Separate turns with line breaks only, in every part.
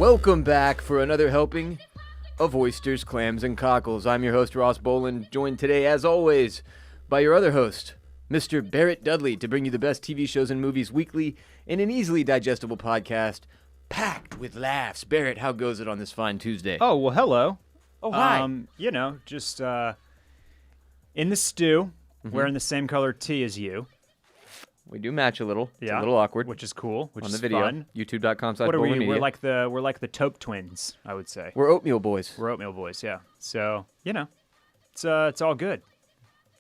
Welcome back for another helping of oysters, clams, and cockles. I'm your host, Ross Boland, joined today, as always, by your other host, Mr. Barrett Dudley, to bring you the best TV shows and movies weekly in an easily digestible podcast packed with laughs. Barrett, how goes it on this fine Tuesday?
Oh, well, hello.
Oh, hi.
Just in the stew, wearing the same color tee as you.
We do match a little. It's
Yeah,
a little awkward.
which is cool. Which
on
is
the video.
fun.
YouTube.com/Boland
What are we?
Media.
We're like the Tope twins, I would say.
We're oatmeal boys.
We're oatmeal boys, yeah. So it's all good.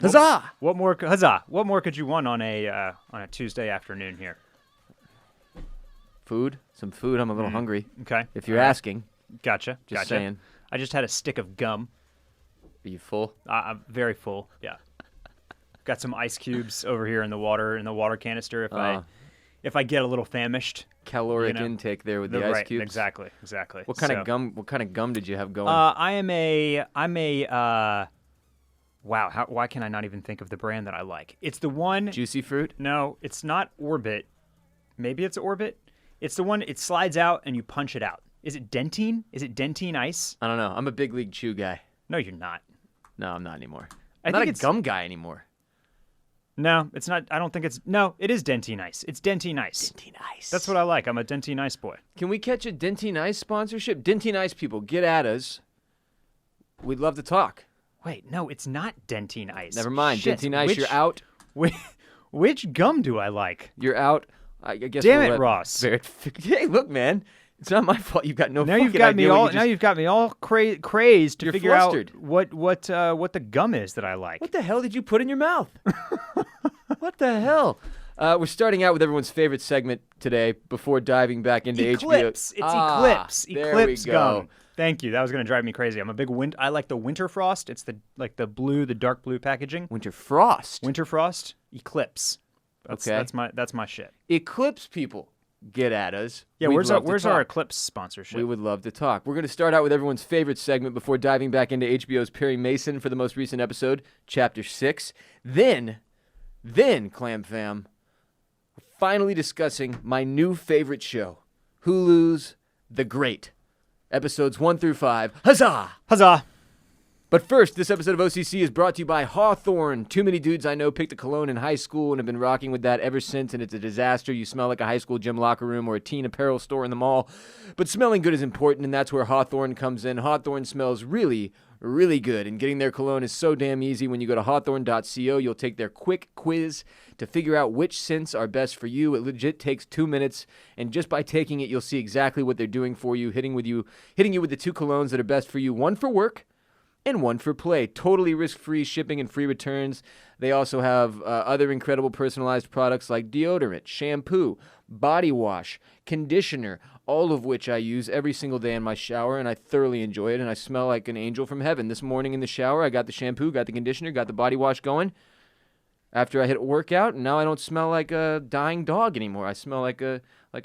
Huzzah!
What more? Huzzah! What more could you want on a Tuesday afternoon here?
Food? Some food. I'm a little hungry.
Okay.
If you're asking.
Gotcha.
Just saying.
I just had a stick of gum.
Are you full?
I'm very full. Yeah. Got some ice cubes over here in the water canister if I get a little famished.
Caloric intake there with the ice cubes.
Exactly.
What kind of gum? What kind of gum did you have going?
I'm a wow. Why can I not even think of the brand that I like? It's the one.
Juicy fruit?
No, it's not Orbit. Maybe it's Orbit. It's the one. It slides out and you punch it out. Is it Dentine? Is it Dentine Ice?
I don't know. I'm a big league chew guy.
No, you're not.
No, I'm not anymore.
I
I'm
think
not a
it's
gum guy anymore.
No, it's not. I don't think it's. No, it is Dentine Ice. It's Dentine Ice.
Dentine Ice.
That's what I like. I'm a Dentine Ice boy.
Can we catch a Dentine Ice sponsorship? Dentine Ice people, get at us. We'd love to talk.
Wait, no, it's not Dentine Ice.
Never mind.
Shit.
Dentine Ice, you're out.
Which gum do I like?
You're out. I guess.
Damn it, Ross.
Hey, look, man. It's not my fault. You've got no.
Now you've got me all. Now you've got me all crazed to figure
flustered.
out what the gum is that I like.
What the hell did you put in your mouth? What the hell? We're starting out with everyone's favorite segment today before diving back into
Eclipse.
HBO.
It's Eclipse.
There
Eclipse
we go.
gum. Thank you. That was gonna drive me crazy. I'm a big I like the Winterfrost. It's the dark blue packaging.
Winter Frost.
Winterfrost. Eclipse.
Okay.
That's my shit.
Eclipse people, get at us.
Yeah,
We'd
where's
love to
our
talk.
Eclipse sponsorship?
We would love to talk. We're going to start out with everyone's favorite segment before diving back into HBO's Perry Mason for the most recent episode, Chapter 6. Then, Clam Fam, we're finally discussing my new favorite show, Hulu's The Great, episodes 1 through 5. Huzzah!
Huzzah!
But first, this episode of OCC is brought to you by Hawthorne. Too many dudes I know picked a cologne in high school and have been rocking with that ever since, and it's a disaster. You smell like a high school gym locker room or a teen apparel store in the mall. But smelling good is important, and that's where Hawthorne comes in. Hawthorne smells really, really good, and getting their cologne is so damn easy. When you go to hawthorne.co, you'll take their quick quiz to figure out which scents are best for you. It legit takes 2 minutes, and just by taking it, you'll see exactly what they're doing for you, hitting you with the 2 colognes that are best for you, one for work and one for play. Totally risk-free shipping and free returns. They also have other incredible personalized products like deodorant, shampoo, body wash, conditioner, all of which I use every single day in my shower, and I thoroughly enjoy it, and I smell like an angel from heaven. This morning in the shower, I got the shampoo, got the conditioner, got the body wash going after I hit a workout, and now I don't smell like a dying dog anymore. I smell like I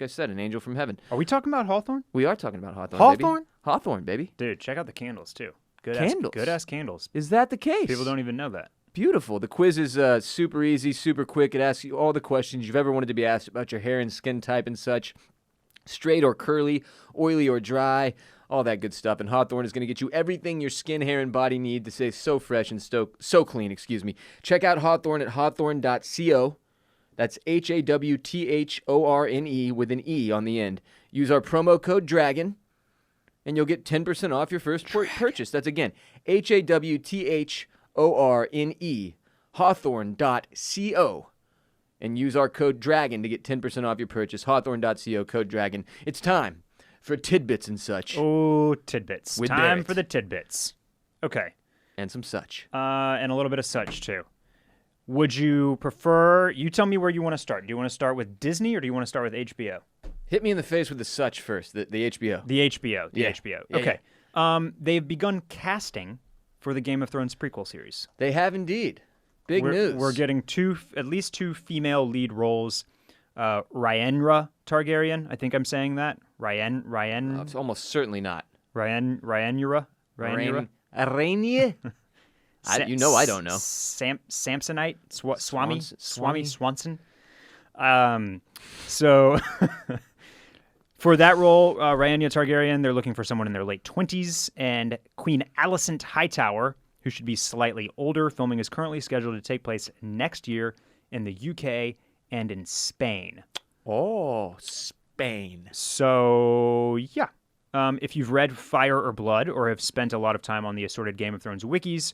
said, an angel from heaven.
Are we talking about Hawthorne?
We are talking about Hawthorne,
Hawthorne?
baby. Hawthorne, baby.
Dude, check out the candles, too.
Candles?
Good-ass candles.
Is that the case?
People don't even know that.
Beautiful. The quiz is super easy, super quick. It asks you all the questions you've ever wanted to be asked about your hair and skin type and such. Straight or curly, oily or dry, all that good stuff. And Hawthorne is going to get you everything your skin, hair, and body need to stay so fresh and so clean. Check out Hawthorne at hawthorne.co. That's HAWTHORNE with an E on the end. Use our promo code DRAGON, and you'll get 10% off your first purchase. That's, again, HAWTHORNE, hawthorne.co. And use our code DRAGON to get 10% off your purchase. Hawthorne.co, code DRAGON. It's time for Tidbits and such.
Oh, Tidbits.
With
Time
Barrett.
for the Tidbits. Okay.
And some such.
And a little bit of such, too. Would you prefer... You tell me where you want to start. Do you want to start with Disney or do you want to start with HBO?
Hit me in the face with the such first, the HBO.
The HBO.
Yeah.
HBO.
Yeah,
Okay. They've begun casting for the Game of Thrones prequel series.
They have indeed. Big news.
We're getting at least 2 female lead roles. Rhaenyra Targaryen, I think I'm saying that. Rhaenyra.
It's almost certainly not.
Rhaenyra.
Rhaenyra? You know I don't know.
Samsonite? Swami
Swanson?
Swanson? So, For that role, Rhaenyra Targaryen, they're looking for someone in their late 20s, and Queen Alicent Hightower, who should be slightly older. Filming is currently scheduled to take place next year in the UK and in Spain.
Oh, Spain.
So, yeah. If you've read Fire or Blood or have spent a lot of time on the assorted Game of Thrones wikis,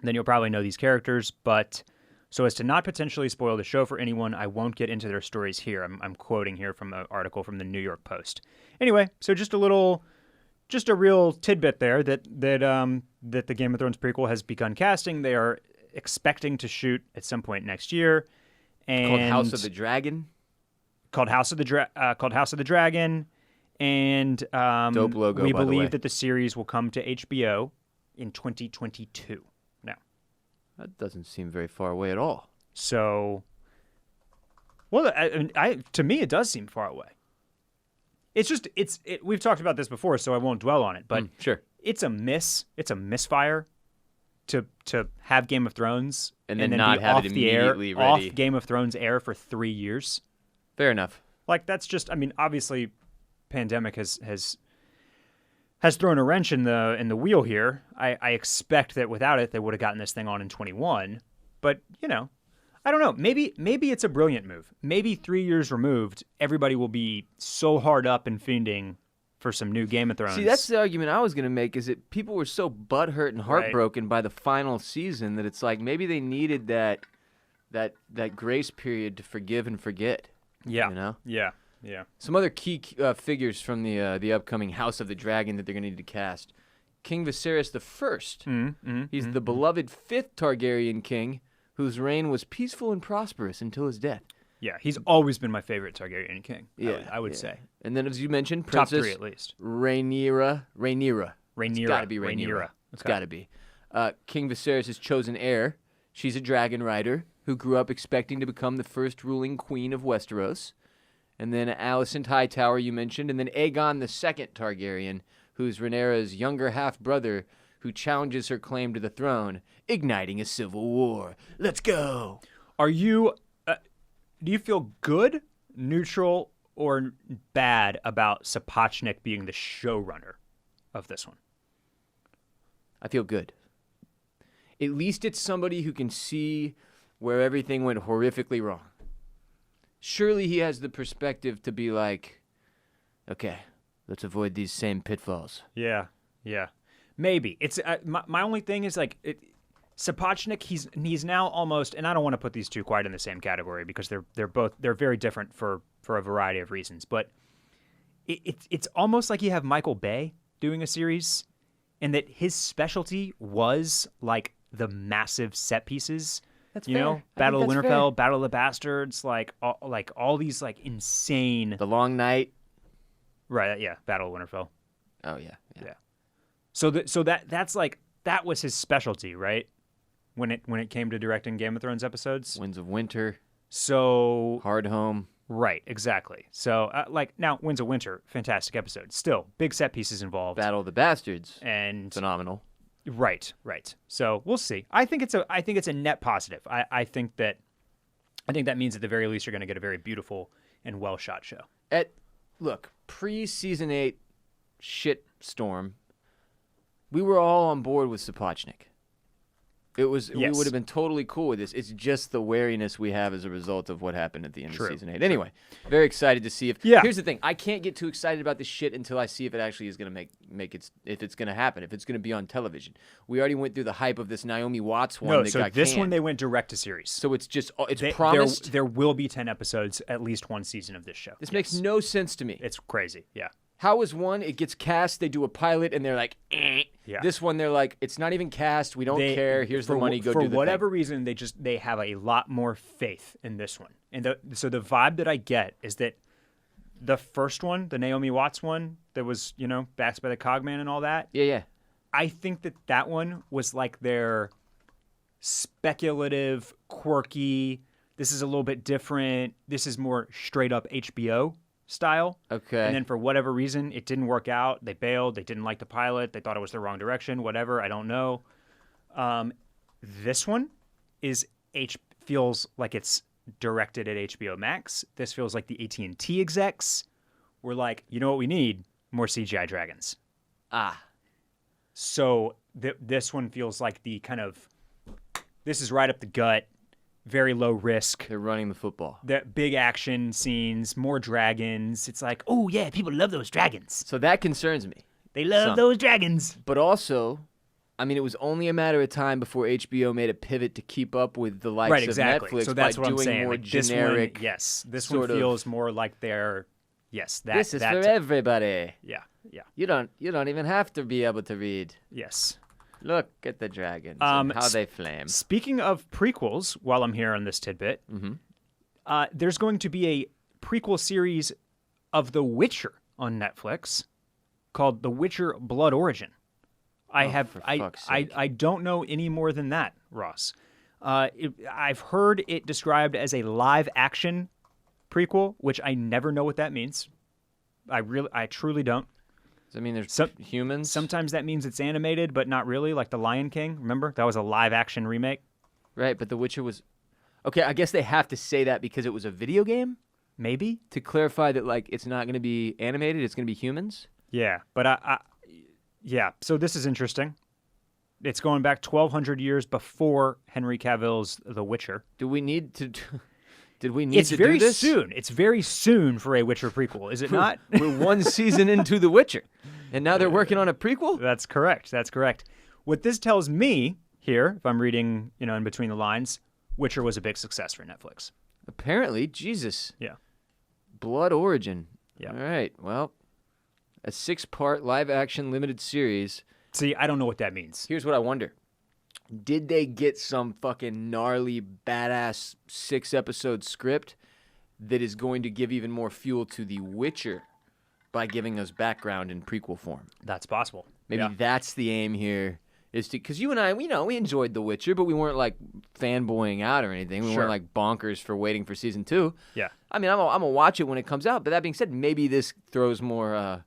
then you'll probably know these characters, but so as to not potentially spoil the show for anyone, I won't get into their stories here. I'm quoting here from an article from the New York Post. Anyway, so just a real tidbit there that the Game of Thrones prequel has begun casting. They are expecting to shoot at some point next year. And
Called House of the Dragon?
Called House of the Dragon. And
Dope logo,
we
by the way.
believe that the series will come to HBO in 2022. Now,
That doesn't seem very far away at all.
so, well, to me, it does seem far away. It's just we've talked about this before, so I won't dwell on it. But
Sure.
it's a misfire to have Game of Thrones
And then not
be
have
off
it
the air,
immediately ready.
off Game of Thrones air for 3 years.
Fair enough.
Like that's just, I mean, obviously, pandemic has thrown a wrench in the wheel here. I expect that without it, they would have gotten this thing on in 21. But I don't know. Maybe it's a brilliant move. Maybe 3 years removed, everybody will be so hard up and fiending for some new Game of Thrones.
See, that's the argument I was going to make, is that people were so butthurt and heartbroken by the final season that it's like maybe they needed that grace period to forgive and forget.
Yeah.
You know?
Yeah.
Some other key figures from the upcoming House of the Dragon that they're going to need to cast. King Viserys the First. He's the beloved 5th Targaryen king whose reign was peaceful and prosperous until his death.
Yeah, he's always been my favorite Targaryen king.
Yeah,
I would say.
And then, as you mentioned,
Top
Princess
3 at least.
Rhaenyra. It's got to be Rhaenyra.
Rhaenyra.
It's
Okay.
got to be. King Viserys' chosen heir. She's a dragon rider who grew up expecting to become the first ruling queen of Westeros. And then Alicent Hightower, you mentioned. And then Aegon II Targaryen, who's Rhaenyra's younger half-brother, who challenges her claim to the throne, igniting a civil war. Let's go!
Are you? Do you feel good, neutral, or bad about Sapochnik being the showrunner of this one?
I feel good. At least it's somebody who can see where everything went horrifically wrong. Surely he has the perspective to be like, okay, let's avoid these same pitfalls.
Yeah. Maybe it's my only thing is like Sapochnik. He's now almost, and I don't want to put these two quite in the same category because they're very different for a variety of reasons. But it's almost like you have Michael Bay doing a series, and that his specialty was like the massive set pieces.
That's
you
fair.
know,
I
Battle of
think that's
Winterfell,
fair.
Battle of the Bastards, like all these like insane.
The Long Night.
Right. Yeah. Battle of Winterfell.
Oh, yeah.
So that's like that was his specialty, right? When it came to directing Game of Thrones episodes.
Winds of Winter,
So
Hard Home.
right, exactly. So like now, Winds of Winter, fantastic episode. Still big set pieces involved.
Battle of the Bastards.
And
Phenomenal.
right. So we'll see. I think it's a net positive. I think that means at the very least you're going to get a very beautiful and well shot show.
Look, pre-season 8 shitstorm, we were all on board with Sapochnik. We
Yes.
would have been totally cool with this. It's just the wariness we have as a result of what happened at the end
True.
of season 8. Anyway, very excited to see if.
Yeah.
Here's the thing: I can't get too excited about this shit until I see if it actually is going to make it. If it's going to happen. If it's going to be on television. We already went through the hype of this Naomi Watts one.
No,
that
so
got
this
canned.
one they went direct to series.
So it's just it's
There
promised.
there will be 10 episodes, at least one season of this show.
This makes no sense to me.
It's crazy. Yeah.
How is one? It gets cast. They do a pilot, and they're like, eh.
Yeah.
This one, they're like, it's not even cast. We don't care. Here's the money. Go
for
do the
whatever
thing.
reason, they have a lot more faith in this one. And so the vibe that I get is that the first one, the Naomi Watts one, that was backed by the Cogman and all that.
Yeah.
I think that one was like their speculative, quirky. This is a little bit different. This is more straight up HBO style.
Okay.
And then for whatever reason, it didn't work out. They bailed. They didn't like the pilot. They thought it was the wrong direction. Whatever. I don't know. This one feels like it's directed at HBO Max. This feels like the AT&T execs were like, you know what we need? More CGI dragons.
Ah.
So this one feels like the kind of, this is right up the gut, very low risk.
They're running the football.
The big action scenes, more dragons. It's like, oh yeah, people love those dragons.
So that concerns me.
They love those dragons.
But also, I mean, it was only a matter of time before HBO made a pivot to keep up with the likes of Netflix
so that's
by
what I'm
doing
saying.
more
Like,
generic.
this one feels more like they're,
this is for everybody.
Yeah.
You don't even have to be able to read.
Yes.
Look at the dragons and how they flame.
Speaking of prequels, while I'm here on this tidbit, there's going to be a prequel series of The Witcher on Netflix called The Witcher Blood Origin. I don't know any more than that, Ross. I've heard it described as a live action prequel, which I never know what that means. I truly don't.
Does that mean there's humans?
Sometimes that means it's animated, but not really, like The Lion King. Remember? That was a live-action remake.
Right, but The Witcher was... Okay, I guess they have to say that because it was a video game?
Maybe?
To clarify that, like, it's not going to be animated, it's going to be humans?
Yeah, but yeah, so this is interesting. It's going back 1,200 years before Henry Cavill's The Witcher.
Do we need to... Did we need to do this?
It's very soon. It's very soon for a Witcher prequel, is it not?
We're one season into The Witcher, and now they're working on a prequel?
That's correct. What this tells me here, if I'm reading, in between the lines, Witcher was a big success for Netflix.
Apparently. Jesus.
Yeah.
Blood Origin.
Yeah.
All right. Well, a 6-part live-action limited series.
See, I don't know what that means.
Here's what I wonder. Did they get some fucking gnarly, badass 6-episode script that is going to give even more fuel to The Witcher by giving us background in prequel form?
That's possible.
Maybe that's the aim here. Is to, because you and I, we enjoyed The Witcher, but we weren't like fanboying out or anything. We weren't like bonkers for waiting for season 2.
Yeah.
I mean, I'm gonna watch it when it comes out. But that being said, maybe this throws more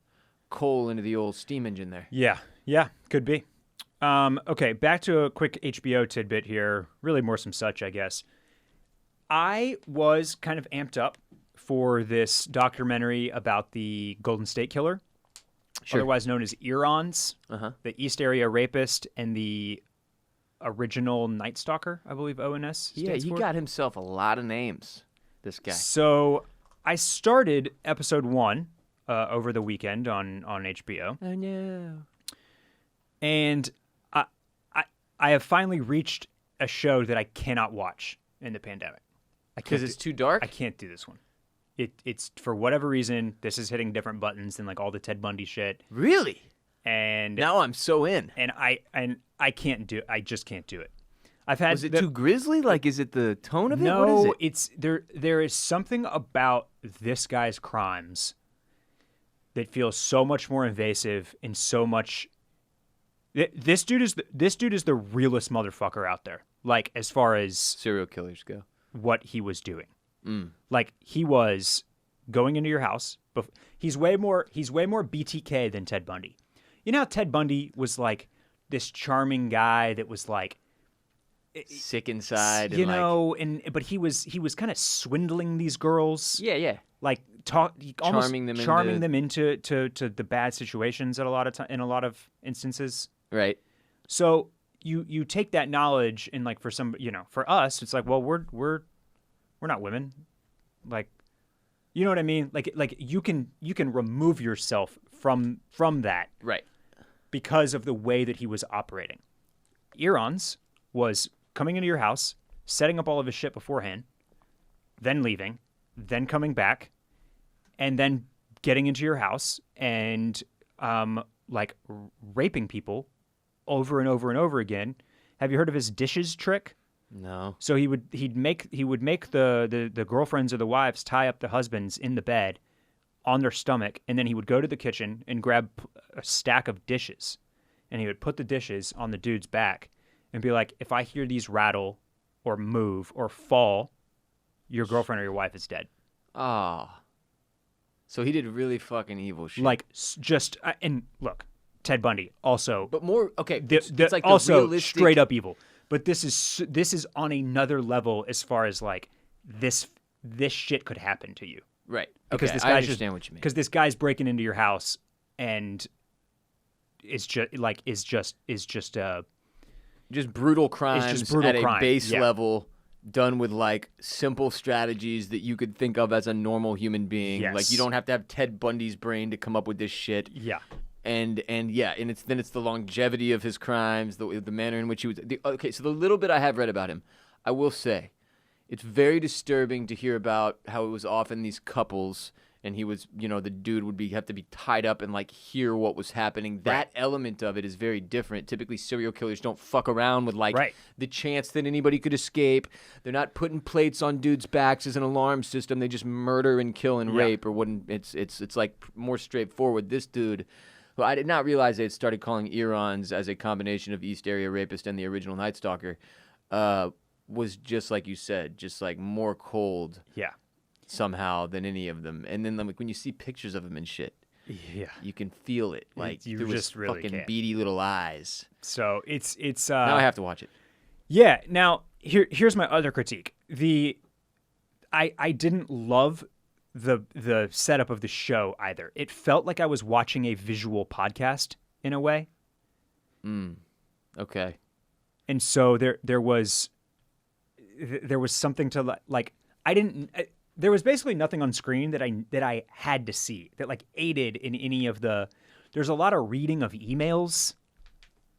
coal into the old steam engine there.
Yeah, could be. Okay, back to a quick HBO tidbit here. Really more some such, I guess. I was kind of amped up for this documentary about the Golden State Killer, otherwise known as Earons, the East Area rapist and the original Night Stalker, I believe ONS stands
he
for.
got himself a lot of names, this guy.
So I started episode 1 over the weekend on HBO.
Oh, no.
And I have finally reached a show that I cannot watch in the pandemic.
Because it's too dark?
I can't do this one. It's for whatever reason, this is hitting different buttons than like all the Ted Bundy shit.
Really?
And
now I'm so in.
And I can't do. I just can't do it. I've had.
Was it too grisly? Like, is it the tone of it?
No,
what is it?
It's there. There is something about this guy's crimes that feels so much more invasive and so much. This dude is the realest motherfucker out there. Like, as far as
serial killers go,
what he was doing. Like, he was going into your house. He's way more BTK than Ted Bundy. You know how Ted Bundy was like this charming guy that was like
sick inside,
but he was kind of swindling these girls.
Yeah.
Like charming them into the bad situations at in a lot of instances.
Right.
So you take that knowledge and like for for us, it's like, well, we're not women. Like, you know what I mean? Like you can remove yourself from that.
Right.
Because of the way that he was operating. Earons was coming into your house, setting up all of his shit beforehand, then leaving, then coming back, and then getting into your house and raping people over and over and over again. Have you heard of his dishes trick?
No.
So he would make the girlfriends or the wives tie up the husbands in the bed on their stomach, and then he would go to the kitchen and grab a stack of dishes, and he would put the dishes on the dude's back and be like, if I hear these rattle or move or fall, your girlfriend or your wife is dead.
Oh. So he did really fucking evil shit.
Like, just and look, Ted Bundy also,
but more okay.
It's like also realistic... straight up evil. But this is on another level as far as like this shit could happen to you.
Right.
Because
Okay,
this
I
guy's
understand what you mean.
Because this guy's breaking into your house, and it's just
Just brutal crimes
brutal
at
crime,
a base
yeah.
level, done with like simple strategies that you could think of as a normal human being.
Yes.
Like you don't have to have Ted Bundy's brain to come up with this shit.
yeah.
And it's the longevity of his crimes, the manner in which he was. Okay, so the little bit I have read about him, I will say, it's very disturbing to hear about how it was often these couples, and he was, the dude would have to be tied up and like hear what was happening. That element of it is very different. Typically, serial killers don't fuck around with like the chance that anybody could escape. They're not putting plates on dudes' backs as an alarm system. They just murder and kill and rape, or wouldn't. It's like more straightforward. This dude. Well, I did not realize they had started calling Erons as a combination of East Area Rapist and the original Night Stalker. Was just like you said, just like more cold somehow than any of them. And then like when you see pictures of him and shit, you can feel it like
You
through
just
his
really
fucking
can't.
beady little eyes.
So it's
Now I have to watch it.
Yeah. Now here's my other critique. I didn't love the setup of the show either. It felt like I was watching a visual podcast in a way.
Okay.
And so there was something to like there was basically nothing on screen that I had to see that like aided in any of the. There's a lot of reading of emails.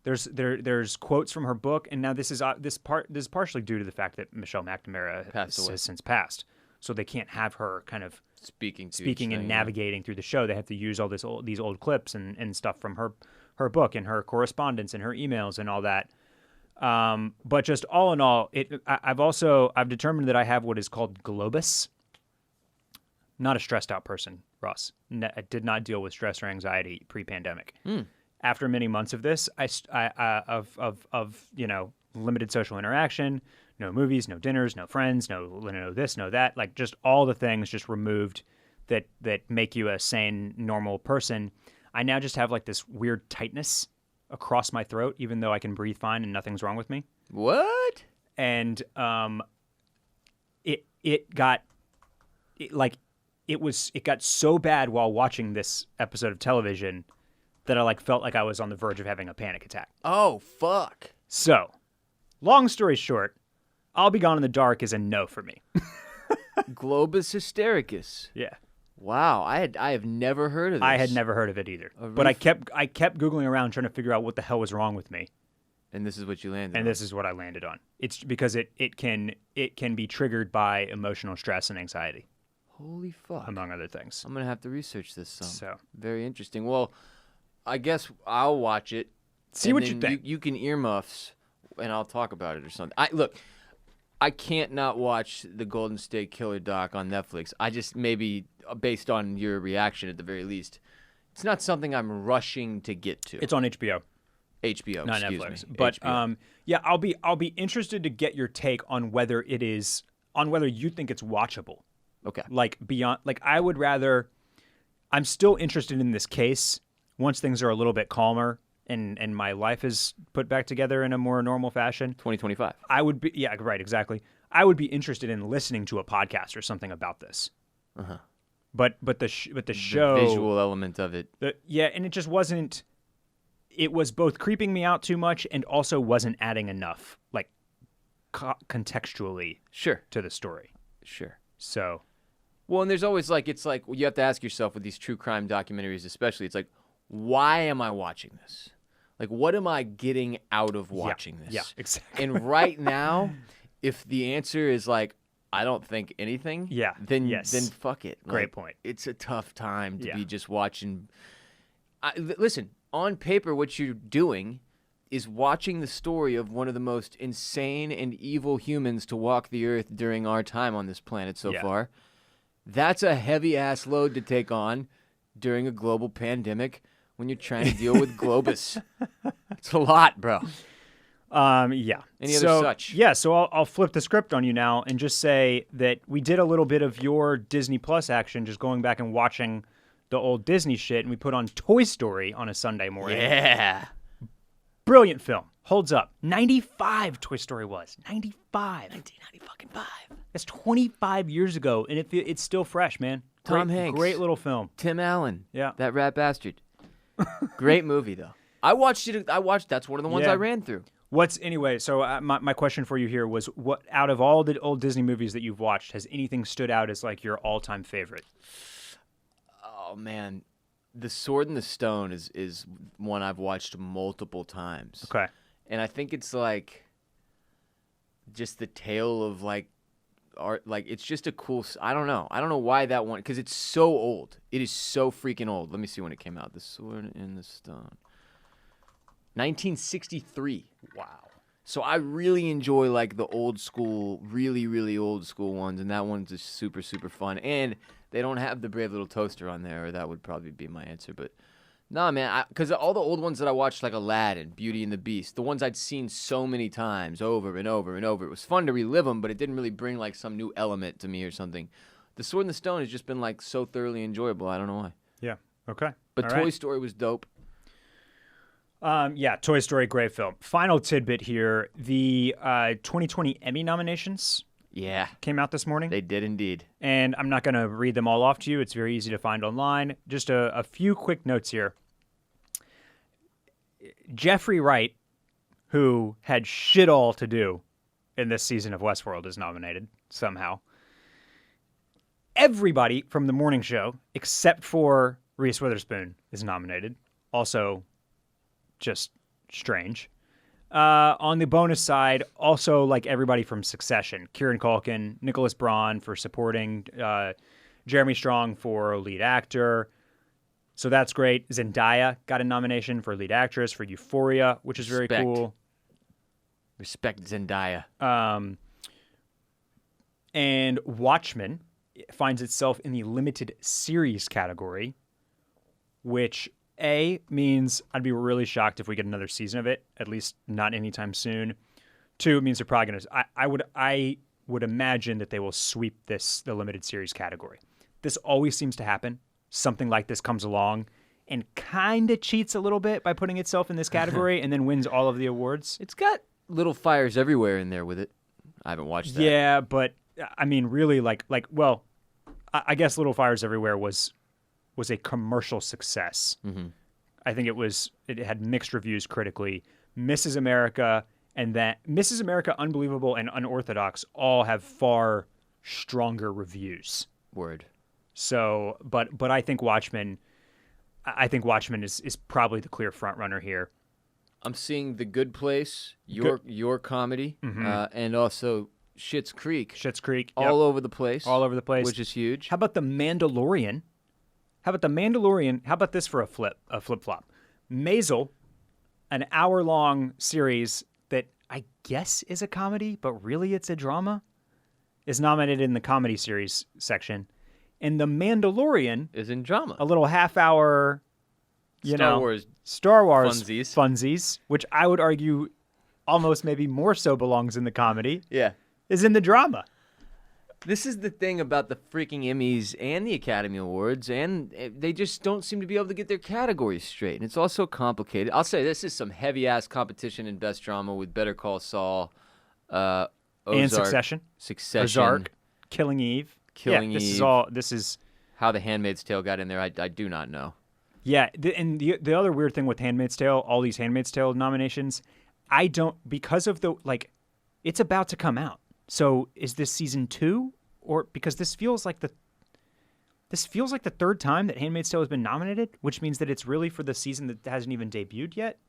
There's quotes from her book, and now this is partially due to the fact that Michelle McNamara has since passed, so they can't have her kind of speaking and navigating through the show. They have to use all these old clips and stuff from her book and her correspondence and her emails and all that. But just all in all, I've determined that I have what is called Globus. Not a stressed out person, Ross. I did not deal with stress or anxiety pre-pandemic. After many months of this, of limited social interaction, no movies, no dinners, no friends, no this, no that, like just all the things just removed that make you a sane, normal person. I now just have like this weird tightness across my throat, even though I can breathe fine and nothing's wrong with me.
What?
And it got so bad while watching this episode of television that I like felt like I was on the verge of having a panic attack.
Oh fuck.
So, long story short, I'll Be Gone in the Dark is a no for me.
Globus hystericus.
Yeah.
Wow, I have never heard of this.
I had never heard of it either. But I kept googling around trying to figure out what the hell was wrong with me.
And this is what you landed on.
And this is what I landed on. It's because it can be triggered by emotional stress and anxiety.
Holy fuck.
Among other things.
I'm going to have to research this some.
So.
Very interesting. Well, I guess I'll watch it.
See what you think.
You can earmuffs and I'll talk about it or something. I can't not watch the Golden State Killer doc on Netflix. I just maybe based on your reaction at the very least. It's not something I'm rushing to get to.
It's on HBO.
HBO,
not
excuse
Netflix.
me.
But
HBO.
I'll be interested to get your take on whether you think it's watchable.
Okay.
Like beyond I would rather I'm still interested in this case once things are a little bit calmer and my life is put back together in a more normal fashion.
2025.
I would be right, exactly. I would be interested in listening to a podcast or something about this.
Uh-huh.
But the show,
the visual element of it.
And it just wasn't. It was both creeping me out too much and also wasn't adding enough, like contextually, to the story.
Sure.
So,
well, and there's always it's like you have to ask yourself with these true crime documentaries, especially. It's like, why am I watching this? Like, what am I getting out of watching this?
Yeah, exactly.
And right now, if the answer is like, I don't think anything.
Yeah.
Then fuck it.
Great point.
It's a tough time to be just watching. Listen, on paper, what you're doing is watching the story of one of the most insane and evil humans to walk the earth during our time on this planet so far. That's a heavy-ass load to take on during a global pandemic when you're trying to deal with Globus. It's a lot, bro.
Yeah.
Any other such?
Yeah, so I'll flip the script on you now and just say that we did a little bit of your Disney Plus action, just going back and watching the old Disney shit, and we put on Toy Story on a Sunday morning.
Yeah.
Brilliant film. Holds up. 95 Toy Story was. 95.
1995.
That's 25 years ago, and it's still fresh, man.
Tom Hanks.
Great little film.
Tim Allen.
Yeah.
That rat bastard. Great movie, though. I watched it. That's one of the ones I ran through.
So my question for you here was, what out of all the old Disney movies that you've watched, has anything stood out as like your all-time favorite?
Oh, man. The Sword and the Stone is one I've watched multiple times.
Okay.
And I think it's like just the tale of like art. Like, it's just a cool. I don't know why that one, because it's so old. It is so freaking old. Let me see when it came out. The Sword and the Stone. 1963.
Wow.
So I really enjoy like the old school, really, really old school ones, and that one's just super, super fun. And they don't have the Brave Little Toaster on there, or that would probably be my answer. But nah, man, because all the old ones that I watched, like Aladdin, Beauty and the Beast, the ones I'd seen so many times over and over and over, it was fun to relive them, but it didn't really bring like some new element to me or something. The Sword and the Stone has just been like so thoroughly enjoyable. I don't know why.
Yeah. Okay.
But
All
Toy
right.
Story was dope.
Toy Story, great film. Final tidbit here: the 2020 Emmy nominations
Yeah,
came out this morning.
they did indeed.
And I'm not going to read them all off to you. It's very easy to find online. Just a few quick notes here. Jeffrey Wright, who had shit all to do in this season of Westworld, is nominated somehow. Everybody from the morning show, except for Reese Witherspoon, is nominated. Also, just strange. On the bonus side, also like everybody from Succession, Kieran Culkin, Nicholas Braun for supporting, Jeremy Strong for lead actor. So that's great. Zendaya got a nomination for lead actress for Euphoria, which is very
Respect.
cool.
Respect Zendaya.
And Watchmen finds itself in the limited series category, which means I'd be really shocked if we get another season of it, at least not anytime soon. 2, it means they're probably going to. I would imagine that they will sweep the limited series category. This always seems to happen. Something like this comes along and kind of cheats a little bit by putting itself in this category and then wins all of the awards.
It's got Little Fires Everywhere in there with it. I haven't watched that.
Yeah, but I mean, really, I guess Little Fires Everywhere was a commercial success.
Mm-hmm.
I think it had mixed reviews critically. Mrs. America and that Mrs. America, Unbelievable, and Unorthodox all have far stronger reviews.
Word.
So, but I think Watchmen is probably the clear front runner here.
I'm seeing The Good Place, your comedy, and also Schitt's Creek.
Schitt's Creek,
all over the place.
All over the place,
which is huge.
How about The Mandalorian? How about this for a flip-flop? Maisel, an hour-long series that I guess is a comedy, but really it's a drama, is nominated in the comedy series section. And The Mandalorian
is in drama.
A little half-hour,
Star Wars
funsies, which I would argue almost maybe more so belongs in the comedy.
Yeah.
Is in the drama.
This is the thing about the freaking Emmys and the Academy Awards, and they just don't seem to be able to get their categories straight. And it's also complicated. I'll say this is some heavy-ass competition in Best Drama with Better Call Saul, Ozark,
and Succession. Ozark, Killing Eve. This is
how The Handmaid's Tale got in there. I do not know.
Yeah, and the other weird thing with Handmaid's Tale, all these Handmaid's Tale nominations, because of it's about to come out. So is this season 2, or because this feels like the third time that Handmaid's Tale has been nominated, which means that it's really for the season that hasn't even debuted yet.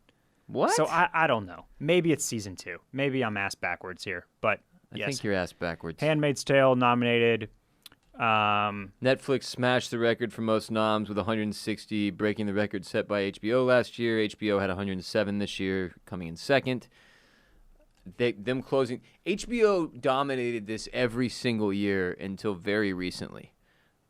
What?
So I don't know. Maybe it's season 2. Maybe I'm ass backwards here, but
I think you're ass backwards.
Handmaid's Tale nominated.
Netflix smashed the record for most noms with 160, breaking the record set by HBO last year. HBO had 107 this year, coming in second. Them closing. HBO dominated this every single year until very recently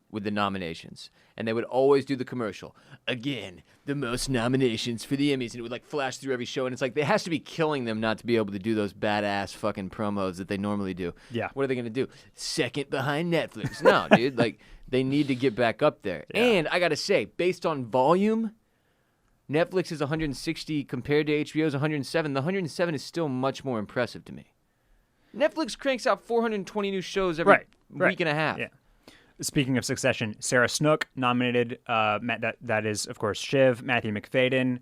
with the nominations. And they would always do the commercial. Again, the most nominations for the Emmys. And it would like flash through every show. And it's like, it has to be killing them not to be able to do those badass fucking promos that they normally do.
Yeah.
What are they going to do? Second behind Netflix. No, dude. Like, they need to get back up there. Yeah. And I got to say, based on volume, Netflix is 160 compared to HBO's 107. The 107 is still much more impressive to me. Netflix cranks out 420 new shows every week and a half.
Yeah. Speaking of Succession, Sarah Snook nominated. That is, of course, Shiv. Matthew McFadden.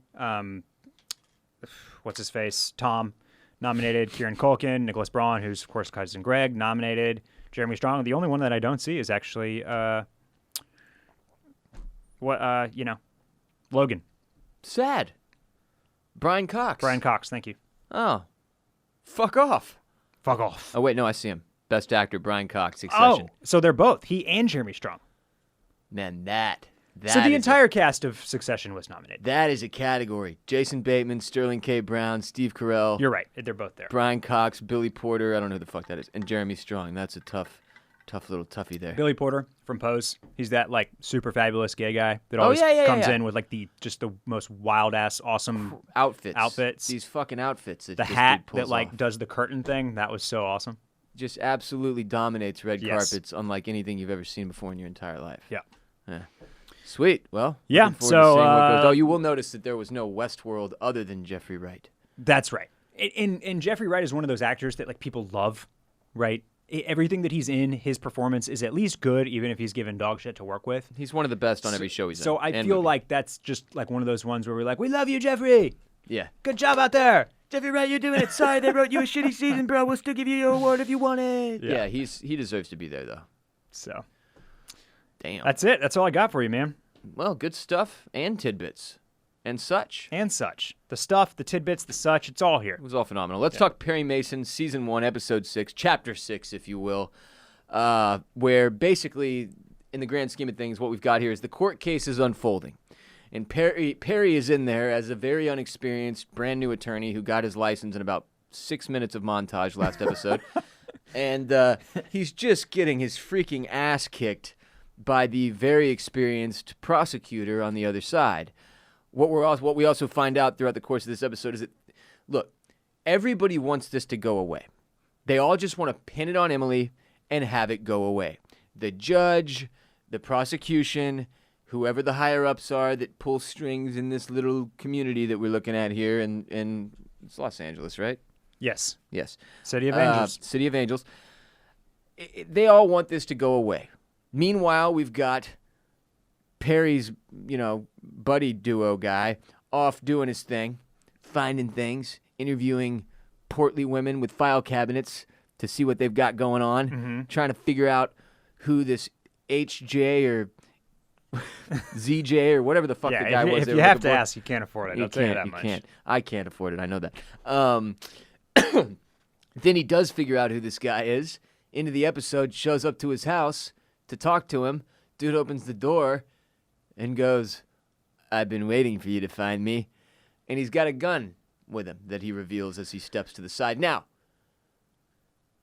What's his face? Tom nominated. Kieran Culkin. Nicholas Braun, who's, of course, Cousin Greg, nominated. Jeremy Strong. The only one that I don't see is actually, Logan.
Sad. Brian Cox.
Brian Cox, thank you.
Oh. Fuck off.
Fuck off.
Oh, wait, no, I see him. Best actor, Brian Cox, Succession.
Oh, so they're both, he and Jeremy Strong.
Man, that
So the entire cast of Succession was nominated.
that is a category. Jason Bateman, Sterling K. Brown, Steve Carell,
You're right. They're both there.
Brian Cox, Billy Porter, I don't know who the fuck that is, and Jeremy Strong. That's a tough little toughie there.
Billy Porter from Pose. He's that like super fabulous gay guy that always comes in with like the most wild ass awesome
Outfits. These fucking outfits. That
the
this
hat
dude pulls
that like
off.
does the curtain thing. That was so awesome.
Just absolutely dominates red
Yes.
carpets unlike anything you've ever seen before in your entire life.
Yeah.
Sweet. Well,
Yeah,
looking forward to
so,
seeing what goes. Oh, you will notice that there was no Westworld other than Jeffrey Wright.
That's right. And Jeffrey Wright is one of those actors that like people love, right? Everything that he's in, his performance is at least good, even if he's given dog shit to work with.
He's one of the best on every show he's in.
So I
and
feel
movie.
like that's just like one of those ones where we're like, we love you, Jeffrey.
Yeah.
Good job out there.
Jeffrey Wright, you're doing it. Sorry they wrote you a shitty season, bro. We'll still give you your award if you want it. Yeah, he deserves to be there, though.
So
Damn.
that's it. That's all I got for you, man.
Well, good stuff and tidbits and such.
And such. The stuff, the tidbits, the such, it's all here.
It was all phenomenal. Let's talk Perry Mason, Season 1, Episode 6, Chapter 6, if you will, where basically, in the grand scheme of things, what we've got here is the court case is unfolding. And Perry is in there as a very unexperienced, brand new attorney who got his license in about 6 minutes of montage last episode. And he's just getting his freaking ass kicked by the very experienced prosecutor on the other side. What we also find out throughout the course of this episode is that, look, everybody wants this to go away. They all just want to pin it on Emily and have it go away. The judge, the prosecution, whoever the higher-ups are that pull strings in this little community that we're looking at here in it's Los Angeles, right?
Yes.
Yes.
City of Angels.
City of Angels. They all want this to go away. Meanwhile, we've got Perry's, buddy duo guy off doing his thing, finding things, interviewing portly women with file cabinets to see what they've got going on, trying to figure out who this HJ or ZJ or whatever the fuck the guy was.
If you have to ask, you can't afford it. I'll tell you that much.
Can't. I can't afford it. I know that. Then he does figure out who this guy is. Into the episode, shows up to his house to talk to him. Dude opens the door and goes, "I've been waiting for you to find me." And he's got a gun with him that he reveals as he steps to the side. Now,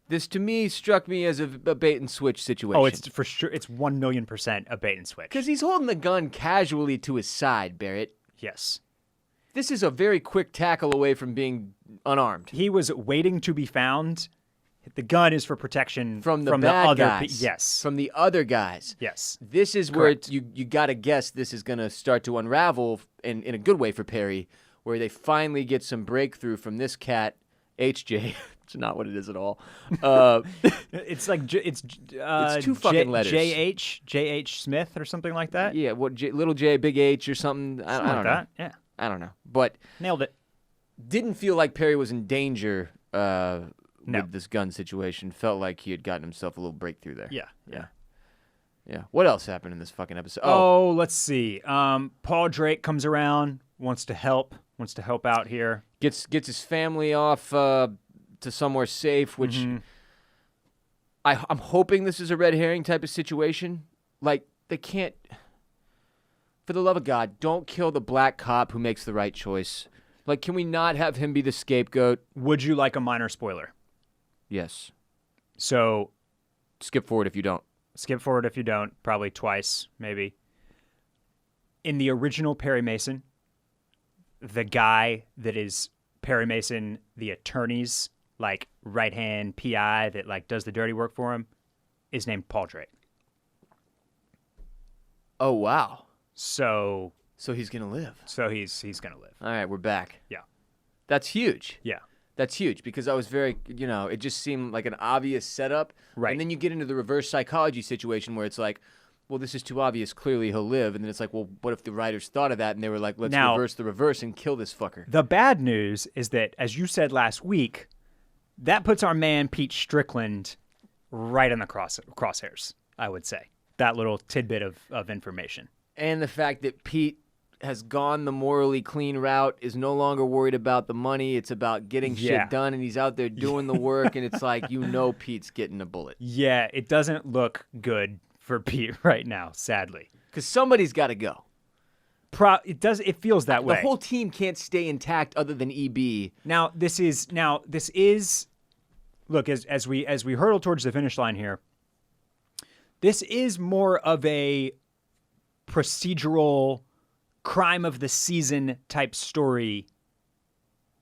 this to me struck me as a bait and switch situation.
Oh, it's for sure. It's 1,000,000% a bait and switch.
Because he's holding the gun casually to his side, Barrett.
Yes.
This is a very quick tackle away from being unarmed.
He was waiting to be found. The gun is for protection
From the bad
other
guys.
yes.
From the other guys.
Yes.
This is
Correct.
where you got to guess this is going to start to unravel in a good way for Perry, where they finally get some breakthrough from this cat, HJ. It's not what it is at all.
It's like it's
two fucking letters.
JH Smith or something like that.
Yeah, what little J, big H or something. I don't
like
know.
that. Yeah.
I don't know. But
Nailed it.
didn't feel like Perry was in danger
No.
with this gun situation. Felt like he had gotten himself a little breakthrough there.
Yeah.
Yeah. What else happened in this fucking episode?
Oh, let's see. Paul Drake comes around, wants to help out here.
Gets his family off to somewhere safe, which I'm hoping this is a red herring type of situation. Like, they can't, for the love of God, don't kill the black cop who makes the right choice. Like, can we not have him be the scapegoat?
Would you like a minor spoiler?
Yes.
So
Skip forward if you don't.
skip forward if you don't, probably twice, maybe. In the original Perry Mason, the guy that is Perry Mason, the attorney's like right-hand PI that like does the dirty work for him, is named Paul Drake.
Oh, wow.
So
he's going to live.
he's gonna live.
All right, we're back.
Yeah.
That's huge.
Yeah.
That's huge because I was very, it just seemed like an obvious setup.
Right.
And then you get into the reverse psychology situation where it's like, well, this is too obvious. Clearly he'll live. And then it's like, well, what if the writers thought of that and they were like, let's reverse the reverse and kill this fucker?
The bad news is that, as you said last week, that puts our man Pete Strickland right on the crosshairs, I would say. That little tidbit of information.
And the fact that Pete has gone the morally clean route, is no longer worried about the money. It's about getting shit done, and he's out there doing the work, and it's like, Pete's getting a bullet.
Yeah, it doesn't look good for Pete right now, sadly.
Because somebody's got to go.
It feels that way.
The whole team can't stay intact other than EB.
This is look, as we hurtle towards the finish line here, this is more of a procedural crime of the season type story.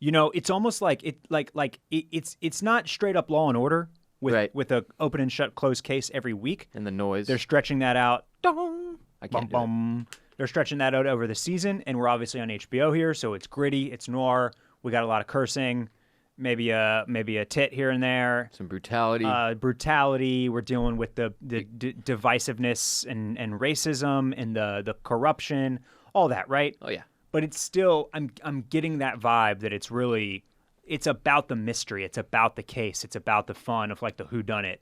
It's almost like it's not straight up Law and Order with a open and shut closed case every week.
And the noise.
They're stretching that out.
Dong! I can't do it.
They're stretching that out over the season, and we're obviously on HBO here, so it's gritty, it's noir. We got a lot of cursing, maybe a tit here and there,
some brutality.
We're dealing with the divisiveness and racism and the corruption, all that, right?
Oh yeah.
But it's still, I'm getting that vibe that it's about the mystery, it's about the case, it's about the fun of like the whodunit,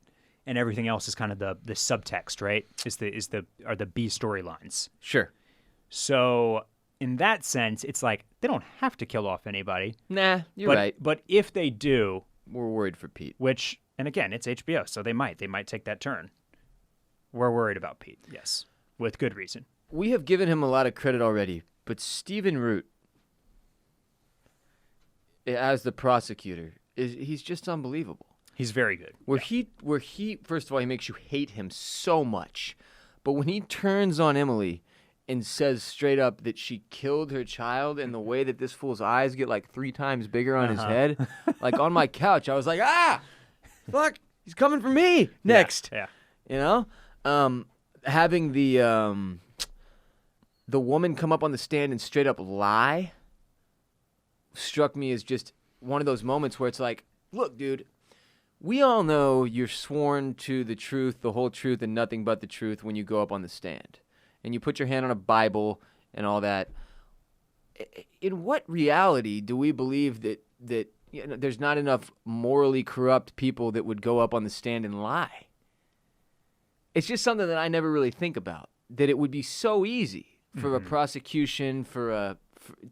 and everything else is kind of the subtext, right? Are the B storylines.
Sure.
So in that sense, it's like they don't have to kill off anybody.
Nah, you're right.
But if they do,
we're worried for Pete.
And again, it's HBO, so they might take that turn. We're worried about Pete, yes, with good reason.
We have given him a lot of credit already, but Stephen Root, as the prosecutor, he's just unbelievable.
He's very good.
Where he first of all, he makes you hate him so much, but when he turns on Emily and says straight up that she killed her child, and the way that this fool's eyes get like 3 times bigger on his head, like on my couch, I was like, fuck, he's coming for me next.
Yeah.
Having the woman come up on the stand and straight up lie struck me as just one of those moments where it's like, look, dude, we all know you're sworn to the truth, the whole truth, and nothing but the truth when you go up on the stand. And you put your hand on a Bible and all that. In what reality do we believe that there's not enough morally corrupt people that would go up on the stand and lie? It's just something that I never really think about, that it would be so easy for a prosecution,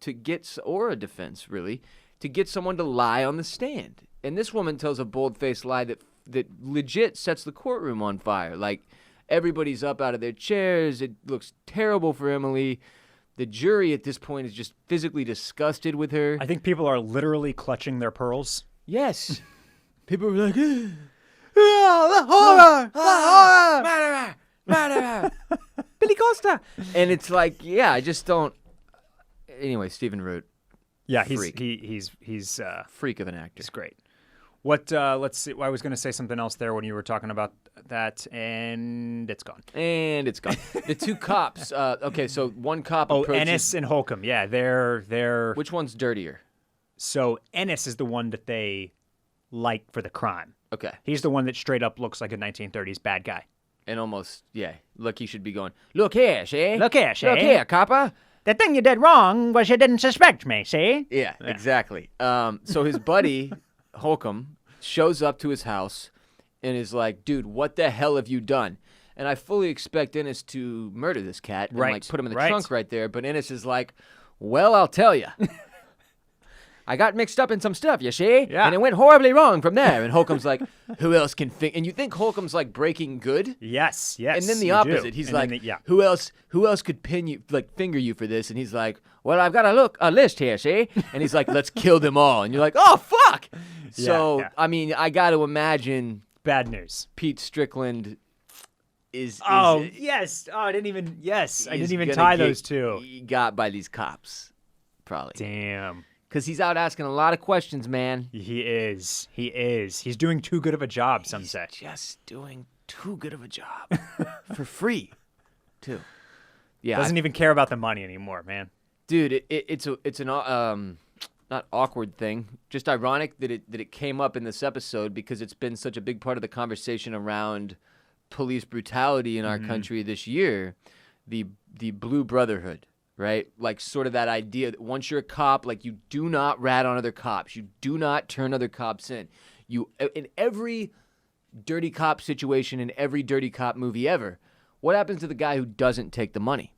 to get, or a defense really, to get someone to lie on the stand. And this woman tells a bold-faced lie that legit sets the courtroom on fire. Like, everybody's up out of their chairs. It looks terrible for Emily. The jury at this point is just physically disgusted with her.
I think people are literally clutching their pearls.
Yes. People were like, horror! Murderer! Billy Costa! And it's like, I just don't. Anyway, Stephen Root.
Yeah,
freak.
he's
freak of an actor.
He's great. Let's see. I was going to say something else there when you were talking about that, and it's gone.
The 2 cops. Okay, so one cop approaches.
Ennis and Holcomb. Yeah, they're.
Which one's dirtier?
So Ennis is the one that they like for the crime.
Okay.
He's the one that straight up looks like a 1930s bad guy.
And almost, look, he should be going, look here, see?
Look here,
copper.
The thing you did wrong was you didn't suspect me, see?
Yeah, exactly. So his buddy, Holcomb, shows up to his house and is like, dude, what the hell have you done? And I fully expect Ennis to murder this cat and like put him in the trunk right there. But Ennis is like, well, I'll tell you. I got mixed up in some stuff, you see?
Yeah.
And it went horribly wrong from there. And Holcomb's like, who else can think? And you think Holcomb's like Breaking Good?
Yes.
And then the opposite. He's like, who else could pin you, like finger you for this? And he's like, well, I've got a list here, see? And he's like, let's kill them all. And you're like, oh, fuck. So, I mean, I got to imagine.
Bad news.
Pete Strickland is
yes. Oh, I didn't even tie those two.
He got by these cops, probably.
Damn.
Because he's out asking a lot of questions, man.
He is. He's doing too good of a job, some say.
Just doing too good of a job. For free, too. Yeah.
Doesn't even care about the money anymore, man.
Dude, it's an not awkward thing, just ironic that it came up in this episode because it's been such a big part of the conversation around police brutality in our country this year, the Blue Brotherhood, right? Like sort of that idea that once you're a cop, like you do not rat on other cops. You do not turn other cops in. In every dirty cop situation, in every dirty cop movie ever, what happens to the guy who doesn't take the money?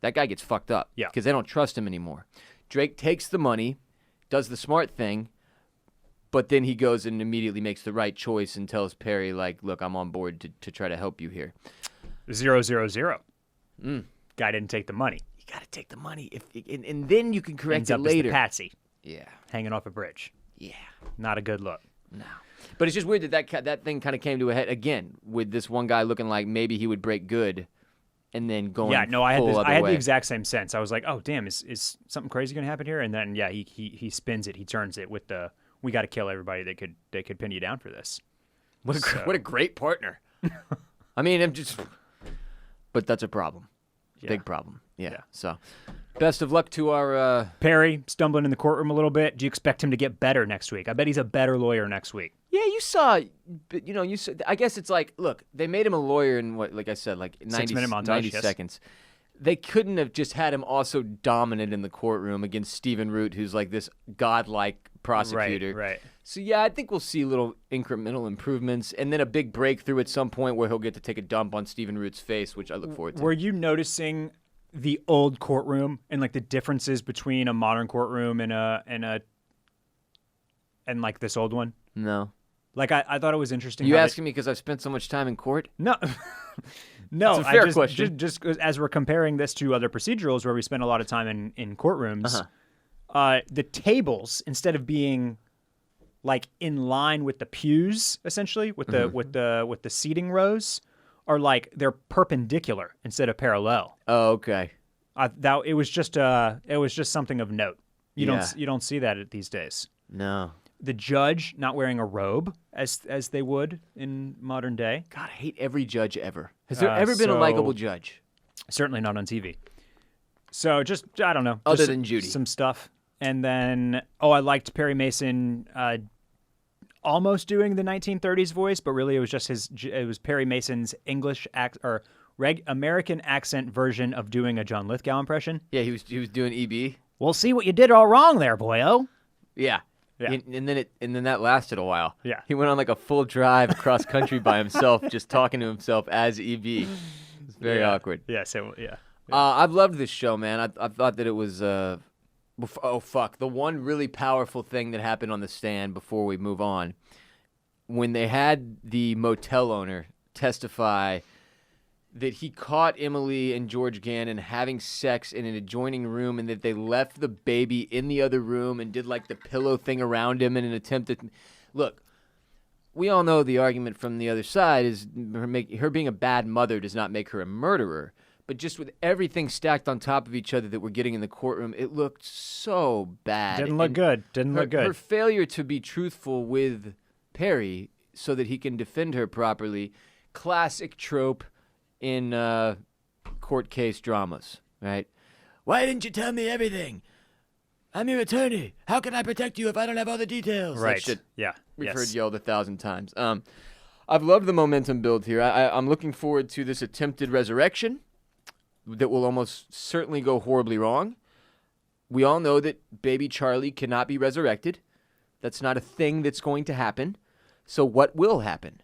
That guy gets fucked up because they don't trust him anymore. Drake takes the money, does the smart thing, but then he goes and immediately makes the right choice and tells Perry, like, look, I'm on board to try to help you here.
000. Guy didn't take the money.
You got to take the money. And then you can correct
Ends
it
up
later.
As the patsy.
Yeah.
Hanging off a bridge.
Yeah.
Not a good look.
No. But it's just weird that thing kind of came to a head again with this one guy looking like maybe he would break good and then going
I had
way.
the exact same sense. I was like, oh, damn, is something crazy going to happen here? And then, he spins it. He turns it with the, we got to kill everybody that could pin you down for this.
What a great partner. I mean, but that's a problem.
Yeah.
Big problem. Yeah. So best of luck to our...
Perry, stumbling in the courtroom a little bit. Do you expect him to get better next week? I bet he's a better lawyer next week.
Yeah, you saw, I guess it's like, look, they made him a lawyer in what, like I said, like
6-minute montage,
90 seconds. They couldn't have just had him also dominant in the courtroom against Stephen Root, who's like this godlike prosecutor.
Right.
So, yeah, I think we'll see little incremental improvements and then a big breakthrough at some point where he'll get to take a dump on Stephen Root's face, which I look forward to.
Were you noticing the old courtroom and like the differences between a modern courtroom and like this old one?
No.
Like I thought it was interesting.
You asking me because I've spent so much time in court?
No. No,
it's a fair question.
Just as we're comparing this to other procedurals where we spend a lot of time in courtrooms, the tables, instead of being like in line with the pews, essentially with the seating rows, are like they're perpendicular instead of parallel.
Oh, okay.
It was just something of note. You don't see that these days.
No.
The judge not wearing a robe as they would in modern day.
God, I hate every judge ever. Has there ever been a likable judge?
Certainly not on TV. So just, I don't know.
Other than Judy.
Some stuff. And then, I liked Perry Mason almost doing the 1930s voice, but really it was just it was Perry Mason's English American accent version of doing a John Lithgow impression.
Yeah, he was doing EB.
We'll see what you did all wrong there, boyo.
Yeah.
Yeah.
And then that lasted a while.
Yeah.
He went on like a full drive across country by himself, just talking to himself as EB. It's very awkward.
Yeah. So yeah.
I've loved this show, man. I thought that it was. The one really powerful thing that happened on the stand before we move on, when they had the motel owner testify that he caught Emily and George Gannon having sex in an adjoining room and that they left the baby in the other room and did like the pillow thing around him in an attempt to... Look, we all know the argument from the other side is her being a bad mother does not make her a murderer. But just with everything stacked on top of each other that we're getting in the courtroom, it looked so bad.
Didn't look good.
Her failure to be truthful with Perry so that he can defend her properly, classic trope in court case dramas, right? Why didn't you tell me everything? I'm your attorney. How can I protect you if I don't have all the details?
Right.
That shit
We've
heard yelled 1,000 times. I've loved the momentum build here. I'm looking forward to this attempted resurrection that will almost certainly go horribly wrong. We all know that baby Charlie cannot be resurrected. That's not a thing that's going to happen. So what will happen?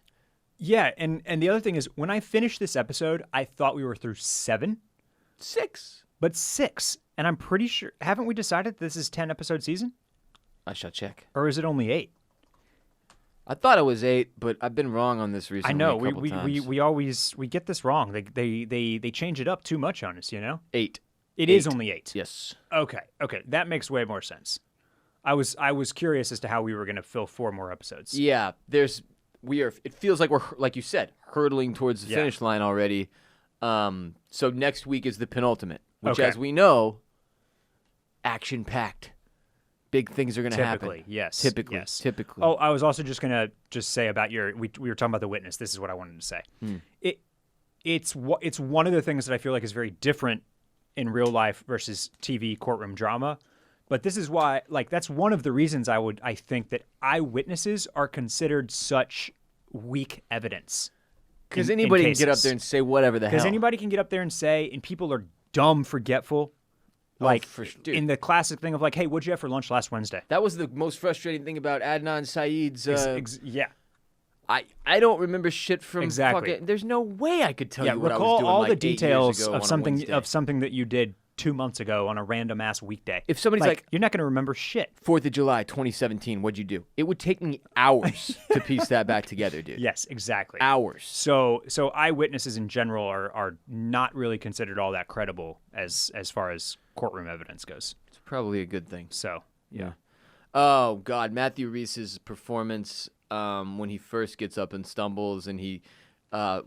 Yeah, and the other thing is, when I finished this episode, I thought we were through 7.
6.
But 6. And I'm pretty sure, haven't we decided this is 10-episode season?
I shall check.
Or is it only 8?
I thought it was 8, but I've been wrong on this recently.
I know,
we
always get this wrong. They change it up too much on us, you know?
8.
It is only 8.
Yes.
Okay, that makes way more sense. I was curious as to how we were going to fill 4 more episodes.
Yeah, it feels like we're, like you said, hurtling towards the finish line already. So next week is the penultimate, which, as we know, action-packed. Big things are going to happen.
Yes.
Typically.
Oh, I was also just going to say about we were talking about the witness. This is what I wanted to say. It's one of the things that I feel like is very different in real life versus TV courtroom drama, But this is why, like, that's one of the reasons I think that eyewitnesses are considered such weak evidence.
Because anybody can get up there and say whatever the hell.
Because anybody can get up there and say, and people are dumb forgetful. Like, in the classic thing of like, hey, what'd you have for lunch last Wednesday?
That was the most frustrating thing about Adnan Syed's...
yeah.
I don't remember shit from
exactly.
fucking... There's no way I could tell you what I was doing
recall all
like
the details
of
something that you did 2 months ago on a random-ass weekday.
If somebody's like...
You're not going to remember shit.
4th of July, 2017, what'd you do? It would take me hours to piece that back together, dude.
Yes, exactly.
Hours.
So eyewitnesses in general are not really considered all that credible as far as courtroom evidence goes.
It's probably a good thing.
So, yeah.
Oh, God. Matthew Rhys's performance when he first gets up and stumbles and he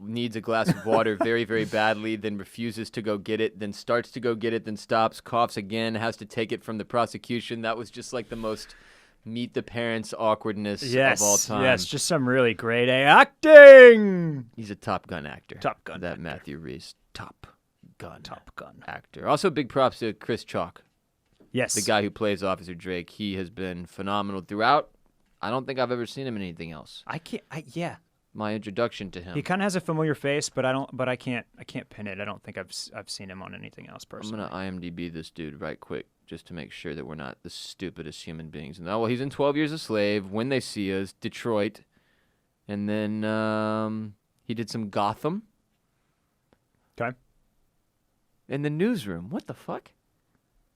needs a glass of water very, very badly, then refuses to go get it, then starts to go get it, then stops, coughs again, has to take it from the prosecution. That was just like the most meet the parents awkwardness of all time.
Yes, just some really grade A acting.
He's a Top Gun actor.
Top Gun
That
actor.
Matthew Rhys. Top Gun actor.
actor.
Also, big props to Chris Chalk.
Yes.
The guy who plays Officer Drake. He has been phenomenal throughout. I don't think I've ever seen him in anything else.
Yeah.
My introduction to him.
He kind of has a familiar face, but I can't pin it. I don't think I've seen him on anything else personally.
I'm gonna IMDb this dude right quick just to make sure that we're not the stupidest human beings. And he's in 12 Years a Slave, When They See Us, Detroit, and then he did some Gotham.
Okay.
And The Newsroom. What the fuck?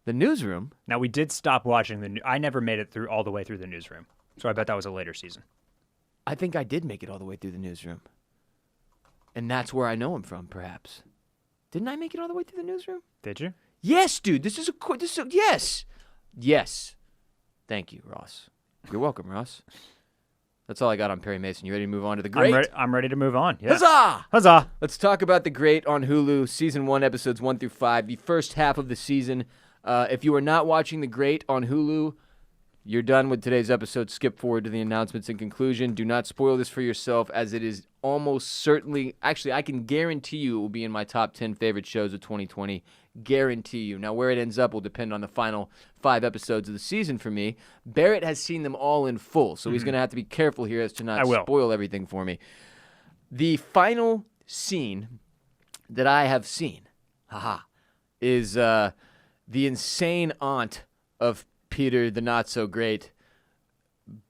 The Newsroom?
Now we did stop watching I never made it through all the way through The Newsroom, so I bet that was a later season.
I think I did make it all the way through The Newsroom. And that's where I know him from, perhaps. Didn't I make it all the way through The Newsroom?
Did you?
Yes, dude. Yes. Yes. Thank you, Ross. You're welcome, Ross. That's all I got on Perry Mason. You ready to move on to The Great?
I'm ready to move on. Yeah.
Huzzah!
Huzzah!
Let's talk about The Great on Hulu, Season 1, Episodes 1 through 5, the first half of the season. If you are not watching The Great on Hulu, you're done with today's episode. Skip forward to the announcements and conclusion. Do not spoil this for yourself, as it is almost certainly... Actually, I can guarantee you it will be in my top 10 favorite shows of 2020. Guarantee you. Now, where it ends up will depend on the final 5 episodes of the season for me. Barrett has seen them all in full, so he's going to have to be careful here as to not spoil everything for me. The final scene that I have seen, is the insane aunt of Peter the Not-So-Great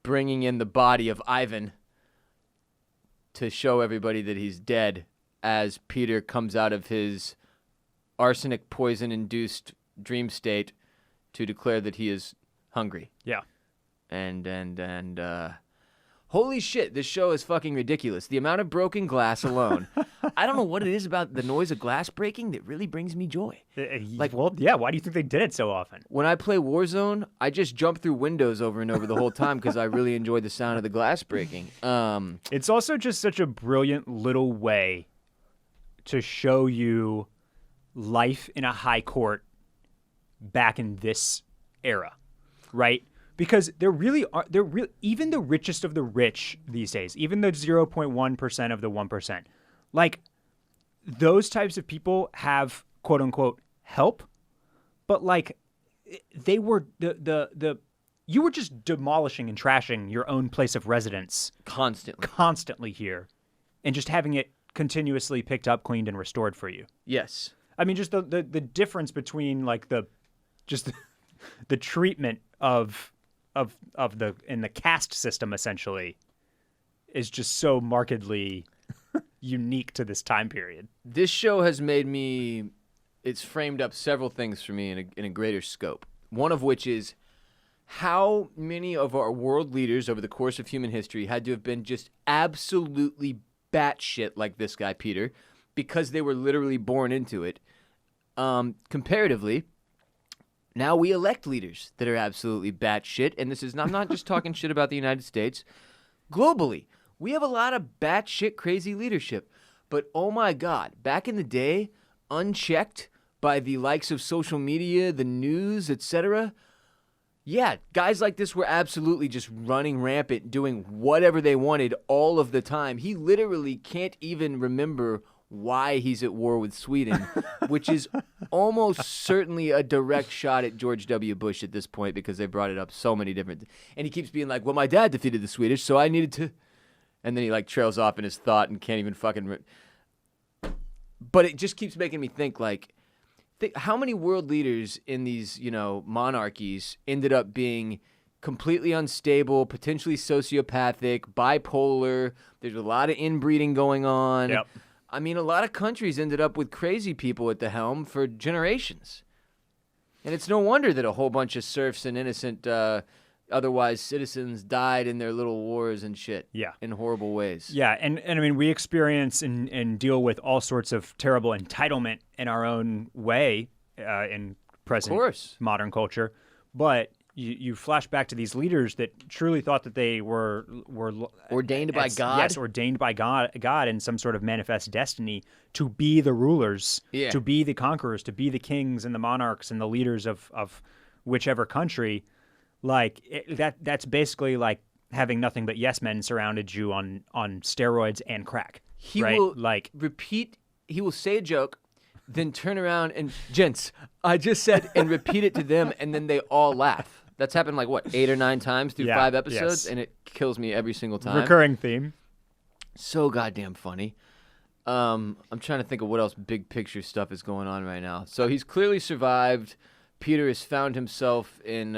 bringing in the body of Ivan to show everybody that he's dead as Peter comes out of his arsenic poison-induced dream state to declare that he is hungry.
Yeah.
And holy shit, this show is fucking ridiculous. The amount of broken glass alone. I don't know what it is about the noise of glass breaking that really brings me joy.
Why do you think they did it so often?
When I play Warzone, I just jump through windows over and over the whole time because I really enjoy the sound of the glass breaking.
It's also just such a brilliant little way to show you life in a high court back in this era, right? Because even the richest of the rich these days, even the 0.1% of the 1%, like those types of people have quote unquote help, but like they were you were just demolishing and trashing your own place of residence constantly here, and just having it continuously picked up, cleaned, and restored for you.
Yes.
I mean, just the difference between like the treatment of the in the caste system essentially is just so markedly unique to this time period.
This show has made it's framed up several things for me in a greater scope. One of which is how many of our world leaders over the course of human history had to have been just absolutely batshit like this guy, Peter, because they were literally born into it. Comparatively, now we elect leaders that are absolutely batshit, and I'm not just talking shit about the United States. Globally, we have a lot of batshit crazy leadership, but oh my God, back in the day, unchecked by the likes of social media, the news, etc., yeah, guys like this were absolutely just running rampant, doing whatever they wanted all of the time. He literally can't even remember why he's at war with Sweden, which is almost certainly a direct shot at George W. Bush at this point because they brought it up so many different. And he keeps being like, "Well, my dad defeated the Swedish, so I needed to," and then he like trails off in his thought and can't even fucking. But it just keeps making me think like, how many world leaders in these monarchies ended up being completely unstable, potentially sociopathic, bipolar. There's a lot of inbreeding going on.
Yep.
I mean, a lot of countries ended up with crazy people at the helm for generations. And it's no wonder that a whole bunch of serfs and innocent, otherwise citizens died in their little wars and shit.
Yeah.
In horrible ways.
Yeah, and I mean, we experience and deal with all sorts of terrible entitlement in our own way in present modern culture. But you flash back to these leaders that truly thought that they were
ordained by God.
Yes, ordained by God in some sort of manifest destiny to be the rulers, to be the conquerors, to be the kings and the monarchs and the leaders of whichever country. Like that's basically like having nothing but yes men surrounded you on steroids and crack.
He
right?
will
repeat.
He will say a joke, then turn around and, "Gents, I just said," and repeat it to them, and then they all laugh. That's happened like, 8 or 9 times through 5 episodes, and it kills me every single time.
Recurring theme.
So goddamn funny. I'm trying to think of what else big picture stuff is going on right now. So he's clearly survived. Peter has found himself in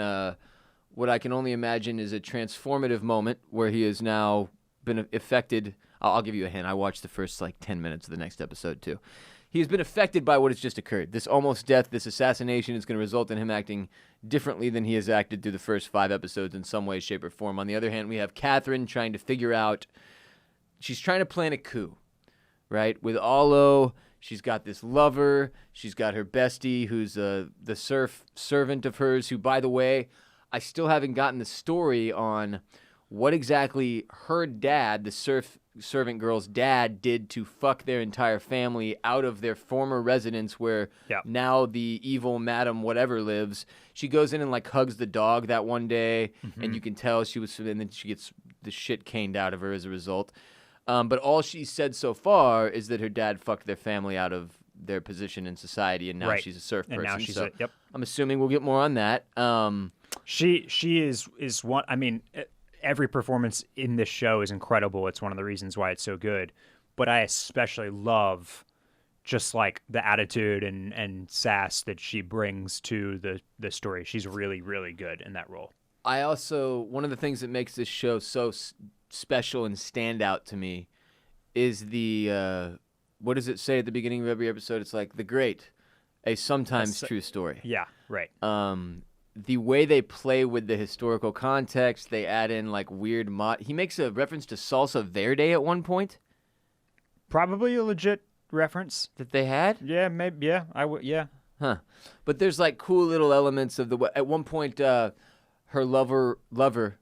what I can only imagine is a transformative moment where he has now been affected. I'll give you a hint. I watched the first 10 minutes of the next episode too. He has been affected by what has just occurred. This almost death, this assassination is going to result in him acting differently than he has acted through the first 5 episodes in some way, shape, or form. On the other hand, we have Catherine trying to figure out, she's trying to plan a coup, right? With Olo, she's got this lover, she's got her bestie who's the serf servant of hers, who, by the way, I still haven't gotten the story on what exactly her dad, the servant girl's dad, did to fuck their entire family out of their former residence where now the evil Madam whatever lives. She goes in and hugs the dog that one day, and you can tell she was, and then she gets the shit caned out of her as a result. But all she said so far is that her dad fucked their family out of their position in society, and now she's a serf person.
And now she's
I'm assuming we'll get more on that.
She is one. I mean, every performance in this show is incredible. It's one of the reasons why it's so good. But I especially love just the attitude and sass that she brings to the story. She's really, really good in that role.
I also, one of the things that makes this show so special and stand out to me is the, what does it say at the beginning of every episode? It's the great, a sometimes true story.
Yeah, right.
The way they play with the historical context, they add in weird he makes a reference to salsa verde at one point.
Probably a legit reference
that they had.
Yeah, maybe. Yeah, I would. Yeah.
Huh. But there's cool little elements of at one point, her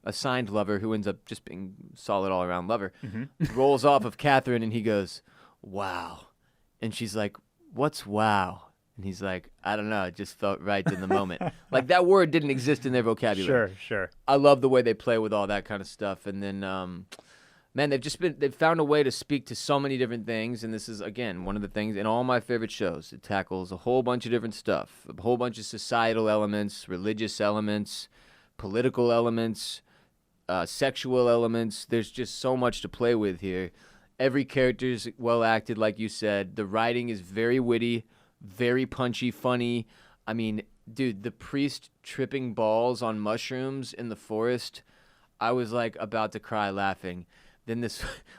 assigned lover, who ends up just being solid all around lover, rolls off of Catherine, and he goes, "Wow," and she's like, "What's wow?" And he's like, "I don't know. It just felt right in the moment." That word didn't exist in their vocabulary.
Sure.
I love the way they play with all that kind of stuff. And then, man, they've found a way to speak to so many different things. And this is, again, one of the things in all my favorite shows. It tackles a whole bunch of different stuff, a whole bunch of societal elements, religious elements, political elements, sexual elements. There's just so much to play with here. Every character is well acted, like you said. The writing is very witty, very punchy, funny. I mean, dude, the priest tripping balls on mushrooms in the forest, I was about to cry laughing. Then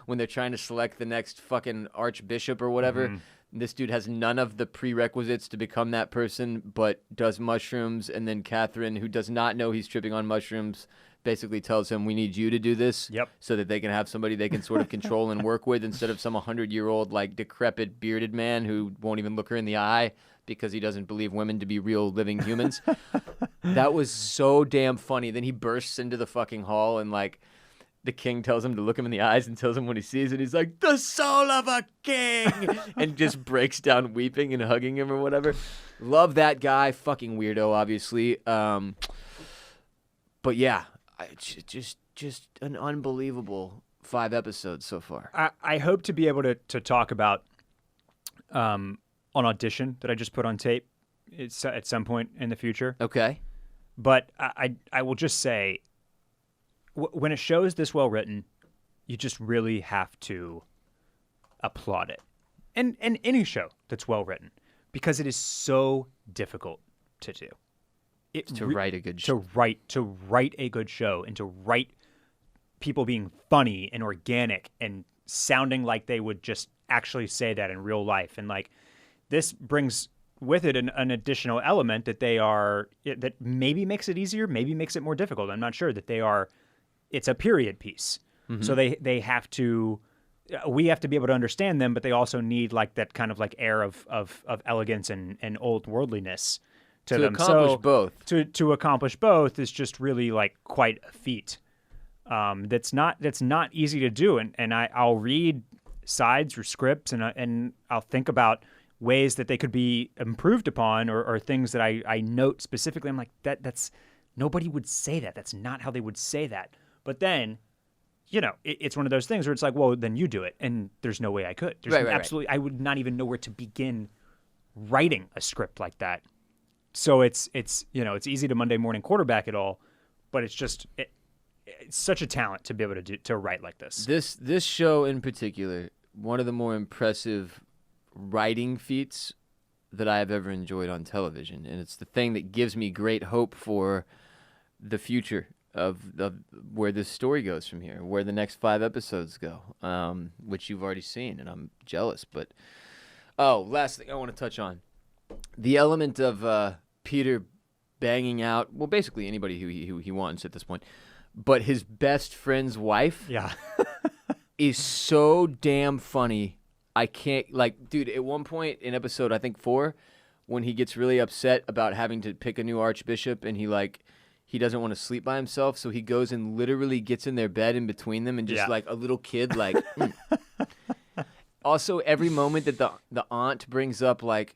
when they're trying to select the next fucking archbishop or whatever, this dude has none of the prerequisites to become that person, but does mushrooms. And then Catherine, who does not know he's tripping on mushrooms, basically tells him, "We need you to do this," so that they can have somebody they can sort of control and work with instead of some 100-year-old decrepit bearded man who won't even look her in the eye because he doesn't believe women to be real living humans. That was so damn funny. Then he bursts into the fucking hall and the king tells him to look him in the eyes and tells him what he sees, and he's like, "The soul of a king," and just breaks down weeping and hugging him or whatever. Love that guy. Fucking weirdo, obviously. But yeah. Just an unbelievable 5 episodes so far.
I hope to be able to talk about an audition that I just put on tape It's at some point in the future.
Okay.
But I will just say, when a show is this well written, you just really have to applaud it. And any show that's well written, because it is so difficult to do.
To write a good show.
To write a good show and to write people being funny and organic and sounding like they would just actually say that in real life. And like this brings with it an additional element that that maybe makes it easier, maybe makes it more difficult. I'm not sure that it's a period piece. Mm-hmm. So they have to, we have to be able to understand them, but they also need like that kind of like air of elegance and old worldliness to them.
Accomplish both.
To accomplish both is just really like quite a feat. That's not easy to do. And I'll read sides or scripts and I'll think about ways that they could be improved upon or things that I note specifically. I'm like, that's nobody would say that. That's not how they would say that. But then, it's one of those things where it's like, well, then you do it. And there's no way I could. There's absolutely, I would not even know where to begin writing a script like that. So it's easy to Monday morning quarterback it all, but it's just it's such a talent to be able to write like this.
This show in particular, one of the more impressive writing feats that I have ever enjoyed on television, and it's the thing that gives me great hope for the future of where this story goes from here, where the next 5 episodes go, which you've already seen, and I'm jealous. But last thing I want to touch on, the element of Peter banging out, well, basically anybody who he wants at this point, but his best friend's wife, is so damn funny. I can't, dude, at one point in episode, I think 4, when he gets really upset about having to pick a new archbishop and he doesn't want to sleep by himself, so he goes and literally gets in their bed in between them and just like a little kid, like. Also, every moment that the aunt brings up, like,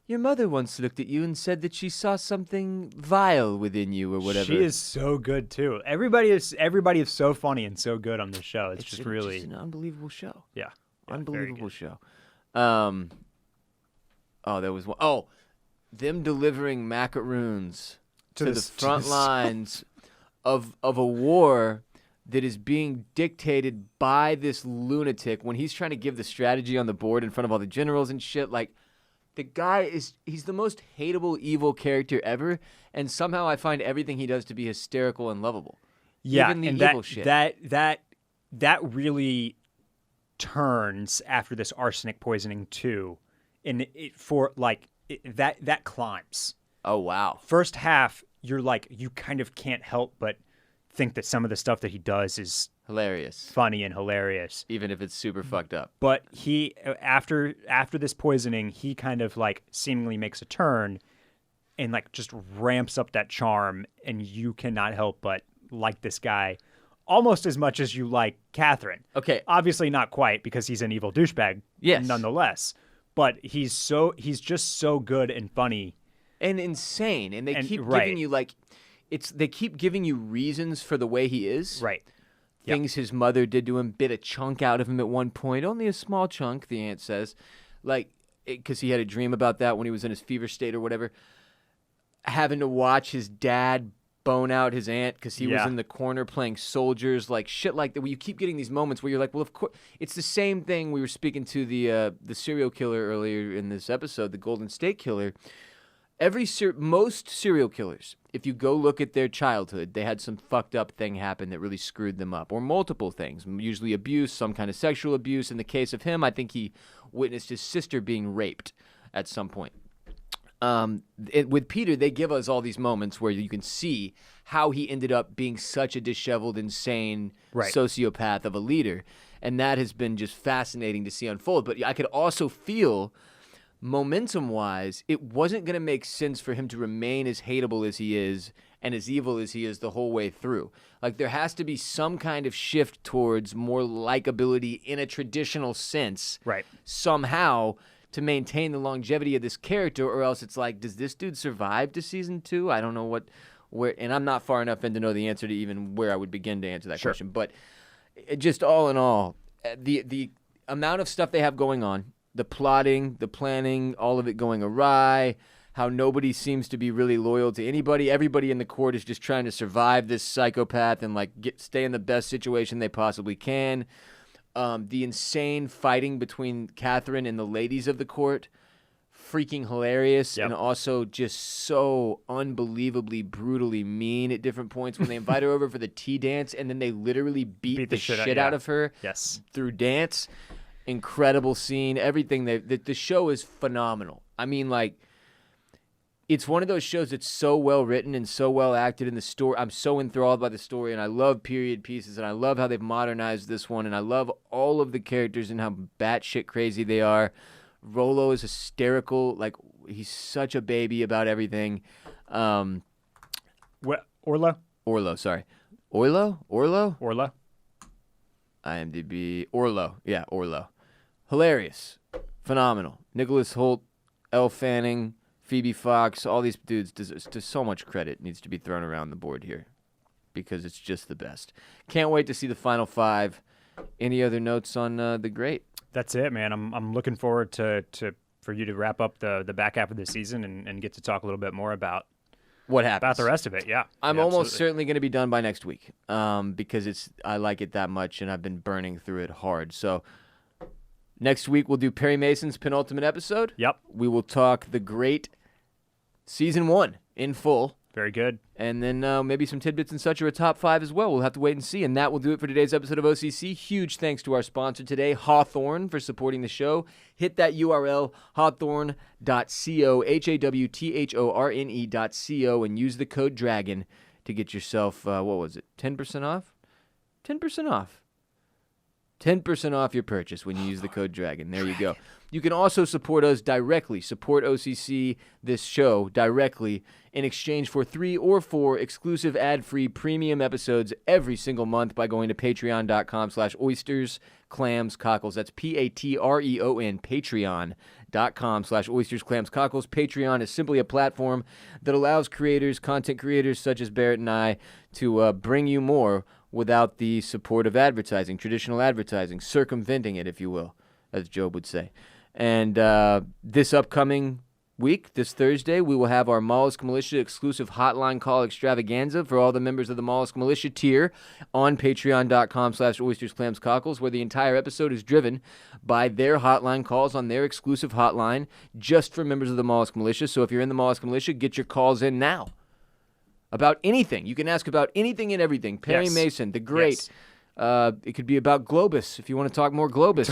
your mother once looked at you and said that she saw something vile within you or whatever.
She is so good too. Everybody is so funny and so good on this show. It's just an
unbelievable show.
Yeah.
Unbelievable show. There was one. Oh, them delivering macaroons to the front lines of a war that is being dictated by this lunatic when he's trying to give the strategy on the board in front of all the generals and shit. Like, the guy he's the most hateable, evil character ever, and somehow I find everything he does to be hysterical and lovable.
Yeah,
even the
and
evil shit.
That really turns after this arsenic poisoning too, and that climbs.
Oh wow!
First half, you're like, you kind of can't help but think that some of the stuff that he does is
hilarious,
funny and hilarious,
even if it's super fucked up.
But he, after this poisoning, he kind of like seemingly makes a turn and like just ramps up that charm, and you cannot help but like this guy almost as much as you like Catherine.
Okay.
Obviously not quite, because he's an evil douchebag,
yes,
nonetheless. But he's just so good and funny.
And insane. And they keep giving you they keep giving you reasons for the way he is.
Right.
Things his mother did to him, bit a chunk out of him at one point. Only a small chunk, the aunt says. Because he had a dream about that when he was in his fever state or whatever. Having to watch his dad bone out his aunt because he was in the corner playing soldiers, like shit like that. Where you keep getting these moments where you're like, well, of course. It's the same thing. We were speaking to the serial killer earlier in this episode, the Golden State Killer. Most serial killers, if you go look at their childhood, they had some fucked up thing happen that really screwed them up, or multiple things, usually abuse, some kind of sexual abuse. In the case of him, I think he witnessed his sister being raped at some point. With Peter, they give us all these moments where you can see how he ended up being such a disheveled, insane sociopath of a leader, and that has been just fascinating to see unfold. But I could also feel, momentum-wise, it wasn't going to make sense for him to remain as hateable as he is and as evil as he is the whole way through. Like, there has to be some kind of shift towards more likability in a traditional sense, somehow, to maintain the longevity of this character, or else it's like, does this dude survive to season 2? I don't know where, and I'm not far enough in to know the answer to even where I would begin to answer that question. But just all in all, the amount of stuff they have going on, the plotting, the planning, all of it going awry, how nobody seems to be really loyal to anybody. Everybody in the court is just trying to survive this psychopath and like stay in the best situation they possibly can. The insane fighting between Catherine and the ladies of the court, freaking hilarious, and also just so unbelievably brutally mean at different points when they invite her over for the tea dance and then they literally beat the shit out of her through dance. Incredible scene. Everything. The show is phenomenal. I mean, like, it's one of those shows that's so well written and so well acted in the story. I'm so enthralled by the story, and I love period pieces, and I love how they've modernized this one, and I love all of the characters and how batshit crazy they are. Rolo is hysterical. Like, he's such a baby about everything.
Orlo?
Orlo, sorry. Orlo? IMDb. Orlo. Yeah, Orlo. Hilarious. Phenomenal. Nicholas Hoult, Elle Fanning, Phoebe Fox, all these dudes, there's so much credit needs to be thrown around the board here because it's just the best. Can't wait to see the final 5. Any other notes on The Great?
That's it, man. I'm looking forward to for you to wrap up the back half of the season and get to talk a little bit more about
what happens.
About the rest of it, yeah.
I'm almost certainly going to be done by next week because I like it that much and I've been burning through it hard. So next week we'll do Perry Mason's penultimate episode.
Yep.
We will talk The Great Season 1 in full.
Very good.
And then maybe some tidbits and such are a top 5 as well. We'll have to wait and see. And that will do it for today's episode of OCC. Huge thanks to our sponsor today, Hawthorne, for supporting the show. Hit that URL, hawthorne.co, HAWTHORNE.co, and use the code DRAGON to get yourself, 10% off? 10% off. 10% off your purchase when you use the code DRAGON. There you go. You can also support us directly. Support OCC, this show, directly in exchange for 3 or 4 exclusive ad-free premium episodes every single month by going to patreon.com/oysters, clams, cockles. That's Patreon, patreon.com/oysters, clams, cockles. Patreon is simply a platform that allows content creators such as Barrett and I, to bring you more without the support of advertising, traditional advertising, circumventing it, if you will, as Job would say. And this upcoming week, this Thursday, we will have our Mollusk Militia exclusive hotline call extravaganza for all the members of the Mollusk Militia tier on patreon.com/oysters, clams, cockles, where the entire episode is driven by their hotline calls on their exclusive hotline just for members of the Mollusk Militia. So if you're in the Mollusk Militia, get your calls in now. About anything. You can ask about anything and everything. Perry Mason, The Great. Yes. It could be about Globus, if you want to talk more Globus.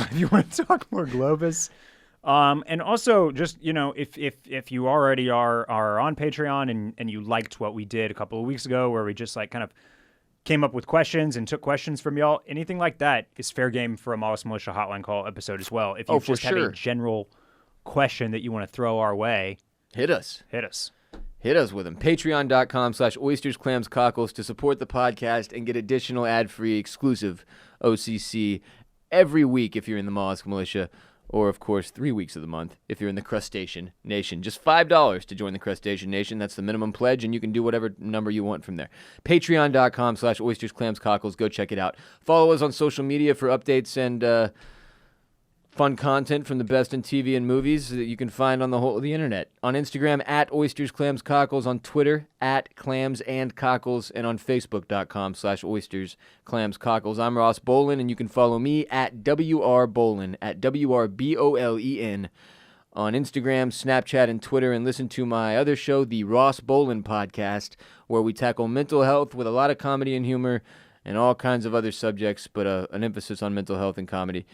And also, just, if you already are on Patreon and you liked what we did a couple of weeks ago where we just kind of came up with questions and took questions from y'all, anything like that is fair game for a Mollusk Militia hotline call episode as well. If you just have a general question that you want to throw our way,
hit us. Hit us with them. Patreon.com/oysters, clams, cockles to support the podcast and get additional ad-free exclusive OCC every week if you're in the Mollusk Militia, or, of course, 3 weeks of the month if you're in the Crustacean Nation. Just $5 to join the Crustacean Nation. That's the minimum pledge, and you can do whatever number you want from there. Patreon.com/oysters, clams, cockles. Go check it out. Follow us on social media for updates and fun content from the best in TV and movies that you can find on the whole of the internet. On Instagram, @oysters, clams, cockles. On Twitter, @clams and cockles. And on Facebook.com/oysters, clams, cockles. I'm Ross Bolin, and you can follow me @WRBolin, WRBOLEN. On Instagram, Snapchat, and Twitter, and listen to my other show, the Ross Bolin Podcast, where we tackle mental health with a lot of comedy and humor and all kinds of other subjects, but an emphasis on mental health and comedy.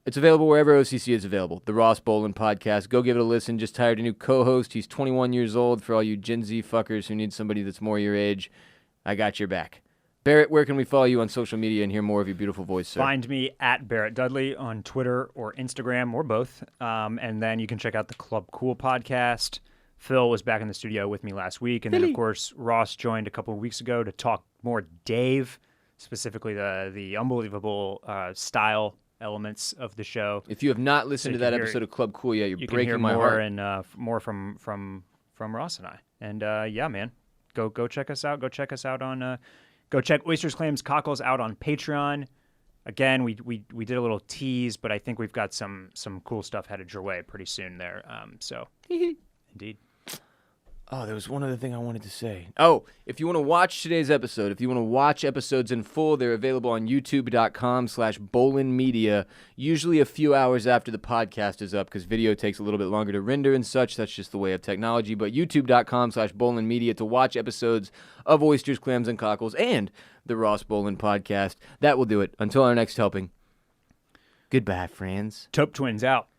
It's available wherever OCC is available. The Ross Bolin Podcast. Go give it a listen. Just hired a new co-host. He's 21 years old. For all you Gen Z fuckers who need somebody that's more your age, I got your back. Barrett, where can we follow you on social media and hear more of your beautiful voice, sir?
Find me @Barrett Dudley on Twitter or Instagram or both. And then you can check out the Club Cool Podcast. Phil was back in the studio with me last week. And then, of course, Ross joined a couple of weeks ago to talk more Dave, specifically the unbelievable style elements of the show.
If you have not listened to that episode of Club Cool yet, you're breaking my heart.
And more from Ross and I. And yeah, man, go check us out. Go check us out on. Go check Oysters, Clams, Cockles out on Patreon. Again, we did a little tease, but I think we've got some cool stuff headed your way pretty soon there. So Indeed.
Oh, there was one other thing I wanted to say. Oh, if you want to watch today's episode, if you want to watch episodes in full, they're available on youtube.com/BolinMedia, usually a few hours after the podcast is up because video takes a little bit longer to render and such. That's just the way of technology. But youtube.com/BolinMedia to watch episodes of Oysters, Clams, and Cockles and the Ross Bolin podcast. That will do it. Until our next helping. Goodbye, friends.
Tope Twins out.